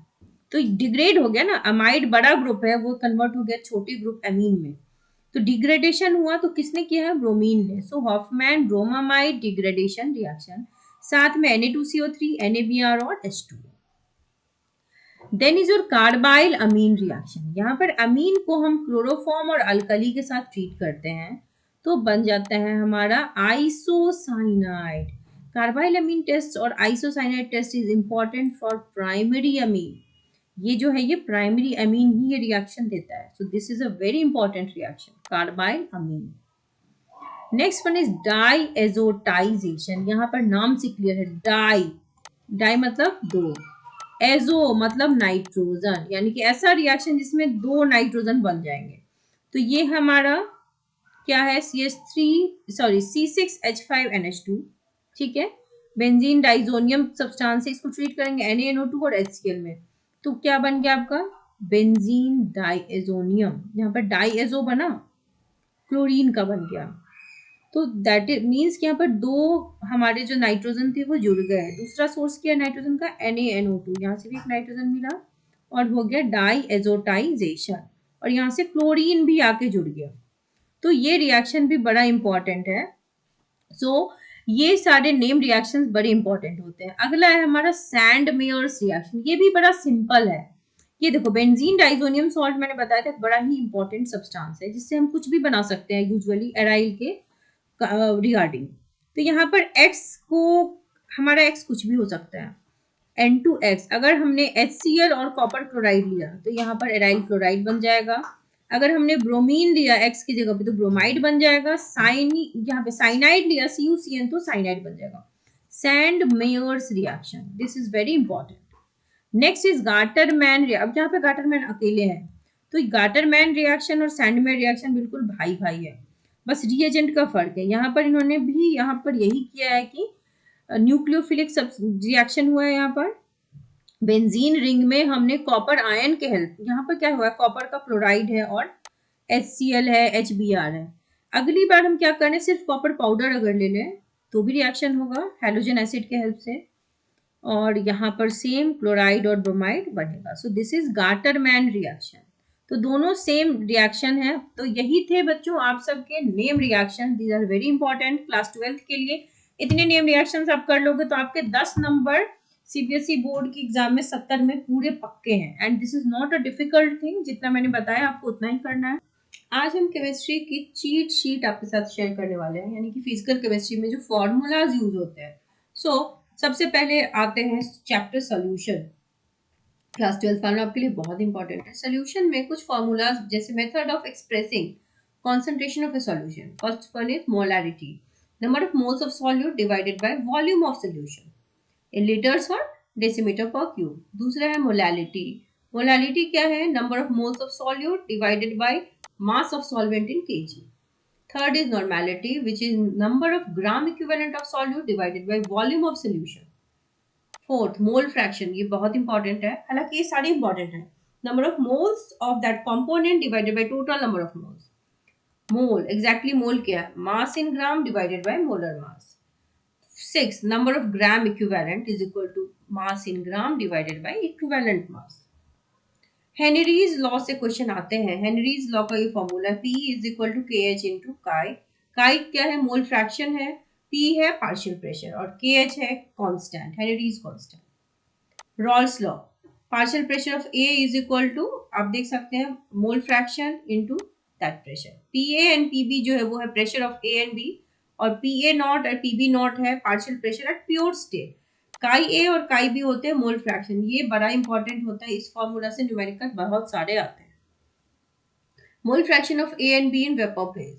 तो डिग्रेड हो गया ना, अमाइड बड़ा ग्रुप है वो कन्वर्ट हो गया छोटे ग्रुप अमीन में। तो डिग्रेडेशन हुआ तो किसने किया है, ब्रोमीन ने। So Hofmann bromamide degradation reaction, साथ में Na2CO3 NaBr और H2। Then is your carbylamine reaction. यहाँ पर अमीन को हम क्लोरोफॉर्म और अल्कली के साथ ट्रीट करते हैं तो बन जाता है हमारा आइसोसाइनाइड। कार्बाइल अमीन टेस्ट और isocyanide test is important for primary amine. ये जो है ये प्राइमरी अमीन ही ये रिएक्शन देता है। So this is a very important reaction, carbylamine. Next one is diazotization. यहाँ पर नाम से क्लियर है, डाई, डाई मतलब दो, एजो मतलब नाइट्रोजन, यानी कि ऐसा रिएक्शन जिसमें दो नाइट्रोजन बन जाएंगे। तो ये हमारा क्या है, C6H5NH2, ठीक है। बेंजीन डाइजोनियम सब्सटेंस है, इसको ट्रीट करेंगे NaNO2 और HCl में। तो क्या बन गया आपका, बेंजीन डाइएजोनियम। यहाँ पर डाइएजो बना, क्लोरीन का बन गया। तो दैट मीन्स कि यहाँ पर दो हमारे जो नाइट्रोजन थे वो जुड़ गए। दूसरा सोर्स किया नाइट्रोजन का NaNO2, यहाँ से भी एक नाइट्रोजन मिला और हो गया डाई एजोटाइजेशन, और यहाँ से क्लोरीन भी आके जुड़ गया। तो ये रिएक्शन भी बड़ा इंपॉर्टेंट है। सो ये सारे नेम रिएक्शंस बड़े इंपॉर्टेंट होते हैं। अगला है हमारा सैंड मेयर्स रिएक्शन। ये भी बड़ा सिंपल है। ये देखो बेंजीन डाइजोनियम सॉल्ट मैंने बताया था बड़ा ही इंपॉर्टेंट सब्सटेंस है जिससे हम कुछ भी बना सकते हैं यूजुअली एराइल के रिगार्डिंग। तो यहाँ पर x को, हमारा x कुछ भी हो सकता है, N2X। अगर हमने HCl और कॉपर क्लोराइड लिया तो यहाँ पर एराइल क्लोराइड बन जाएगा। अगर हमने ब्रोमीन लिया x की जगह पे तो ब्रोमाइड बन जाएगा। यहाँ पे साइनाइड लिया CuCN तो साइनाइड बन जाएगा। Sandmeyer's reaction, this is very important. Next is Gattermann. अब यहाँ पे गाटरमैन अकेले हैं तो गाटरमैन रिएक्शन और सैंडमैन रिएक्शन बिल्कुल भाई भाई है, बस रिएजेंट का फर्क है। यहाँ पर इन्होंने भी यहाँ पर यही किया है कि न्यूक्लियोफिलिक रिएक्शन हुआ है। यहाँ पर बेंजीन रिंग में हमने कॉपर आयन के हेल्प, यहाँ पर क्या हुआ है, कॉपर का क्लोराइड है और HCl है, HBr है। अगली बार हम क्या करें, सिर्फ कॉपर पाउडर अगर ले लें तो भी रिएक्शन होगा हेलोजन एसिड के हेल्प से, और यहाँ पर सेम क्लोराइड और ब्रोमाइड बनेगा। So this is Gattermann reaction. तो दोनों सेम रिएक्शन है। तो यही थे बच्चों आप सबके name reaction. These are very important class 12 के लिए। इतने नेम रिएक्शंस आप कर लोगे तो आपके 10 नंबर CBSE बोर्ड की एग्जाम में 70 में पूरे पक्के हैं। And this is not a difficult thing, जितना मैंने बताया आपको उतना ही करना है। आज हम केमिस्ट्री की चीट शीट आपके साथ शेयर करने वाले हैं, यानी कि फिजिकल केमिस्ट्री में जो फॉर्मूलाज यूज होते हैं। सो सबसे पहले आते हैं चैप्टर सोल्यूशन। क्लास 12 फार्मूला आपके लिए बहुत इंपॉर्टेंट है। सोल्यूशन में कुछ फॉर्मूलाज, जैसे method of expressing concentration of a solution. First one is molarity, number of moles of solute divided by volume of solution in liters or decimeter per cube. दूसरा है molality. Molality क्या है, number of moles of solute divided by mass of solvent in kg. Third is normality, which is number of gram equivalent of solute divided by volume of solution. Fourth, mole fraction, ये बहुत important है, हालांकि ये सारे important है। Number of moles of that component divided by total number of moles. Mole, exactly mole क्या है, mass in gram divided by molar mass. 6, number of gram equivalent is equal to mass in gram divided by equivalent mass. Henry's law से question आते हैं। Henry's law का ये formula P is equal to KH into chi. Chi क्या है, mole fraction है, P है partial pressure और KH है constant, Henry's constant. Raoult's law, partial pressure of A is equal to, आप देख सकते हैं, mole fraction into that pressure. PA and PB जो है वो है pressure of A and B, और PA नॉट और PB नॉट है partial pressure at pure state. Chi A और काई बी होते हैं मोल फ्रैक्शन, ये बड़ा इंपॉर्टेंट होता है, इस फॉर्मूला से न्यूमेरिकल बहुत सारे आते हैं। Mole fraction of A and B in vapour phase,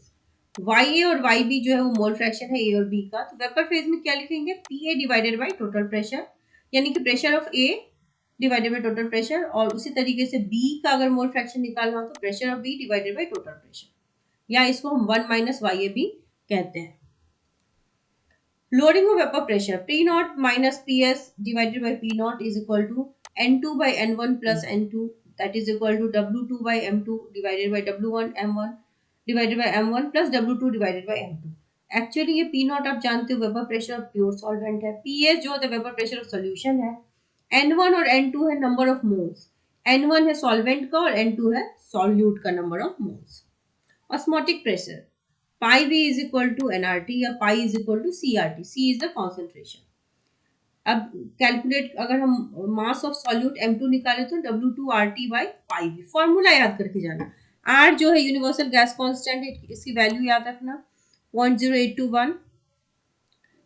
Y A और वाई बी जो है वो मोल फ्रैक्शन है ए और बी का। तो वेपर फेज में क्या लिखेंगे, P A divided by total pressure, यानी कि pressure of A divided by total pressure, और उसी तरीके से बी का अगर मोल फ्रैक्शन निकालना हो तो pressure of B divided by total pressure, या इसको हम 1 माइनस वाई ए बी कहते हैं। Lowering of vapor pressure, P naught minus PS divided by P naught is equal to N2 by N1 plus N2, that is equal to W2 by M2 divided by W1 M1 divided by M1 plus W2 divided by M2. Actually ये P naught आप जानते हो vapour pressure of pure solvent है, PS जो होता है vapour pressure of solution है, N1 और N2 है नंबर ऑफ मोल्स, N1 है सॉल्वेंट का और N2 है सॉल्यूट का number of moles. Osmotic pressure, pi v is equal to nRT या pi is equal to CRT, C is the concentration। अब कैलकुलेट, अगर हम मास ऑफ सॉल्यूट M2 निकाले तो W2RT by pi v, formula याद करके जाना। R जो है यूनिवर्सल गैस कांस्टेंट, इसकी वैल्यू याद रखना 0.0821।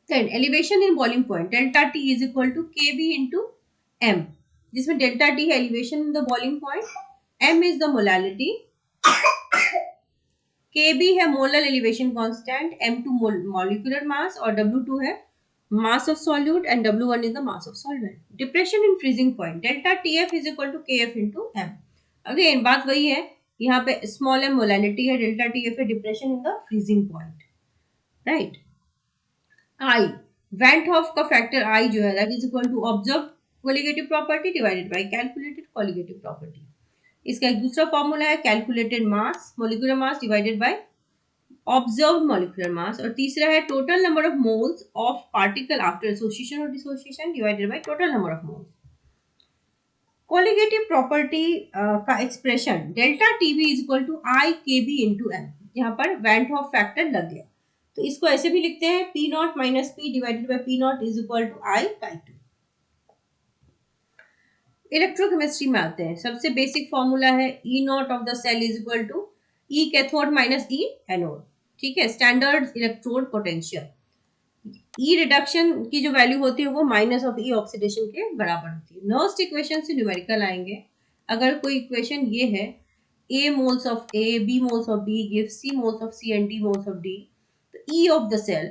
Then elevation in boiling point, delta T is equal to KB into M, जिसमें डेल्टा T है elevation in the boiling point, M is the molality, Kb है molar elevation constant, M2 molecular mass और W2 है mass of solute and W1 is the mass of solvent. Depression in freezing point, delta TF is equal to KF into M। Again बात वही है, यहाँ पे small m molality है, delta TF है depression in the freezing point, right. I, van Hoff का फैक्टर I जो है that is equal to observe colligative property divided by calculated colligative property. इसका एक दूसरा फॉर्मूला है calculated mass, molecular mass divided by observed molecular mass, और तीसरा है total number of moles of particle after association और dissociation divided by total number of moles. Colligative property का expression delta TB is equal to i K B into M, यहाँ पर van half factor लग गया, तो इसको ऐसे भी लिखते हैं P naught minus P divided by P naught is equal to i by 2। Electrochemistry में आते हैं, सबसे बेसिक फॉर्मूला है E naught of the cell is equal to E cathode minus E anode, ठीक है, standard electrode potential. E reduction की जो value होती है वो माइनस ऑफ ई ऑक्सीडेशन के बराबर होती है। नर्स्ट इक्वेशन से न्यूमेरिकल आएंगे। अगर कोई इक्वेशन ये है A moles of A, B moles of B gives C moles of C and D moles of D, तो E of the cell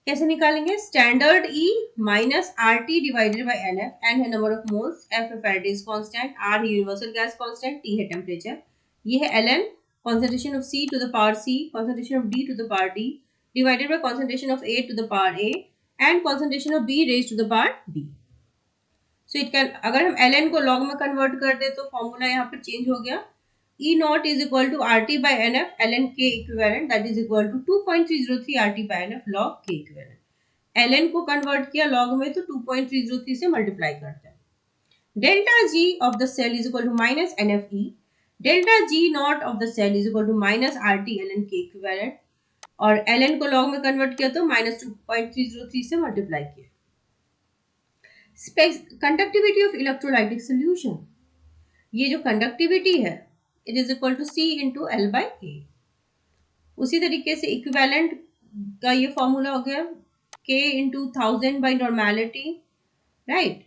कैसे निकालेंगे? Standard E minus RT divided by NF, N है number of moles, F है Faraday's constant, R है universal gas constant, T है temperature, ये है Ln concentration of C to the power C, concentration of D to the power D divided by concentration of A to the power A and concentration of B raised to the power B. So it can, अगर हम Ln को log में convert कर दे तो formula यहाँ पर change हो गया. E naught is equal to RT by NF ln K equivalent, that is equal to 2.303 RT by NF log K equivalent. ln को कन्वर्ट किया log में तो 2.303 से मल्टीप्लाई करते हैं. Delta G of the cell is equal to minus NFE. Delta G naught of the cell is equal to minus RT ln K equivalent. और ln को log में कन्वर्ट किया तो minus 2.303 से मल्टीप्लाई किया. कंडक्टिविटी ऑफ इलेक्ट्रोलाइटिक सोल्यूशन, ये जो conductivity है it is equal to C into L by A. उसी तरीके से इक्विवेलेंट का ये फॉर्मूला हो गया K into 1000 by normality, right.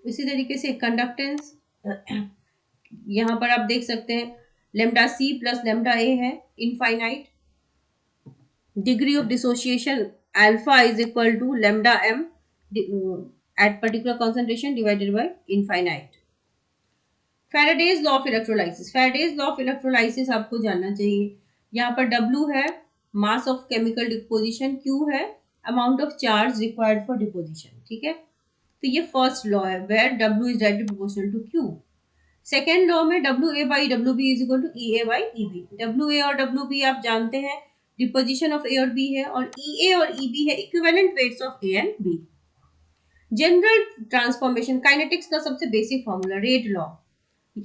इसी तरीके से कंडक्टेंस यहां पर आप देख सकते हैं lambda C plus lambda A है infinite. Degree of dissociation alpha is equal to lambda M at particular concentration divided by infinite. Faraday's law of electrolysis, Faraday's law of electrolysis आपको जानना चाहिए. यहाँ पर W है mass of chemical deposition, Q है amount of charge required for deposition. ठीक है, तो ये फर्स्ट लॉ है where W is directly proportional to Q. Second law में WA by WB is equal to EA by EB. WA और WB आप जानते हैं डिपोजिशन ऑफ A और B है, और EA और EB है equivalent weights of A and B. General transformation kinetics का सबसे बेसिक फॉर्मूला रेट लॉ.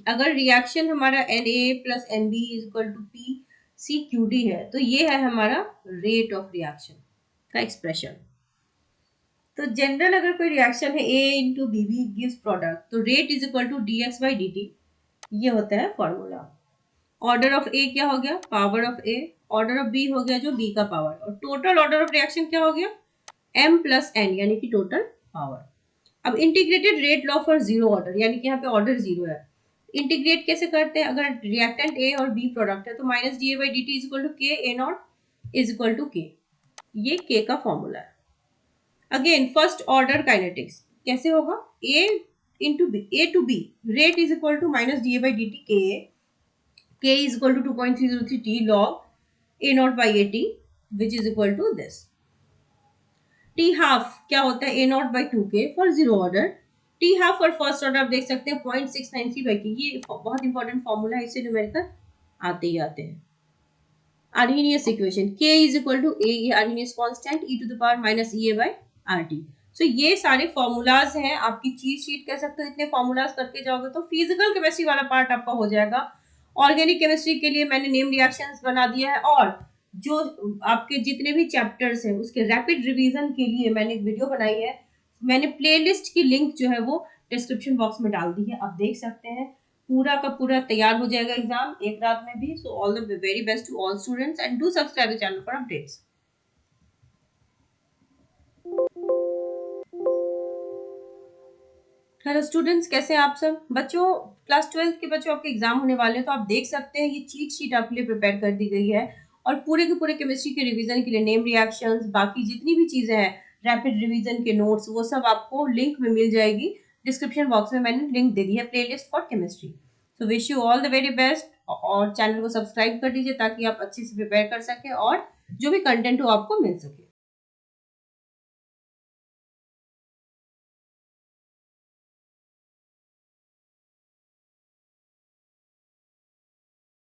अगर रिएक्शन हमारा Na plus Nb is equal to P C Q D है तो ये है हमारा रेट ऑफ रिएक्शन का एक्सप्रेशन. तो जनरल अगर कोई रिएक्शन है A into BB gives product तो rate is equal to dx by dt, ये होता है फॉर्मूला. ऑर्डर ऑफ A क्या हो गया? Power of A. Order of B हो गया जो B का पावर, और टोटल ऑर्डर ऑफ रिएक्शन क्या हो गया? M प्लस N यानी कि टोटल पावर. अब integrated rate law for zero order, यानी कि यहाँ पे ऑर्डर जीरो है. इंटीग्रेट कैसे करते हैं? अगर रिएक्टेंट A और B प्रोडक्ट है तो minus D A by D T is equal to K A not is equal to K. ये K का फॉर्मूला है. अगेन फर्स्ट ऑर्डर काइनेटिक्स कैसे होगा? A into B, A to B rate is equal to minus D A by D T K A, K is equal to 2.303 T log A naught by A T which is equal to this. T half क्या होता है? A naught by 2k for zero order. T half और first order आप देख सकते हैं 0.693 by के. ये बहुत इंपॉर्टेंट फॉर्मूला है, इससे न्यूमेरिकल आते ही आते हैं. Arrhenius equation k is equal to a, ये Arrhenius constant e to the power minus ea by rt. So ये सारे फॉर्मूलाज हैं, आपकी चीट शीट कह सकते हो. इतने फॉर्मूलाज करके जाओगे तो फिजिकल केमिस्ट्री वाला पार्ट आपका हो जाएगा. ऑर्गेनिक केमिस्ट्री के लिए मैंने नेम रिएक्शंस बना दिया है, और जो आपके जितने भी चैप्टर्स हैं उसके रैपिड रिवीजन के लिए मैंने एक वीडियो बनाई है. मैंने प्लेलिस्ट की लिंक जो है वो डिस्क्रिप्शन बॉक्स में डाल दी है, आप देख सकते हैं. पूरा का पूरा तैयार हो जाएगा एग्जाम एक रात में भी. So all the very best to all students and do subscribe the channel for updates. Hello students, कैसे हैं आप सब? बच्चों क्लास 12 के बच्चों आपके एग्जाम होने वाले हैं, तो आप देख सकते हैं ये चीट शीट आपके लिए प्रिपेयर कर दी गई है, और पूरे के पूरे केमिस्ट्री के रिवीजन के लिए नेम रिएक्शंस बाकी जितनी भी चीजें हैं रैपिड रिवीजन के नोट्स वो सब आपको लिंक में मिल जाएगी. डिस्क्रिप्शन बॉक्स में मैंने लिंक दे दी है playlist for chemistry. So wish you all the very best, और चैनल को सब्सक्राइब कर दीजिए ताकि आप अच्छे से प्रिपेयर कर सकें और जो भी कंटेंट हो आपको मिल सके.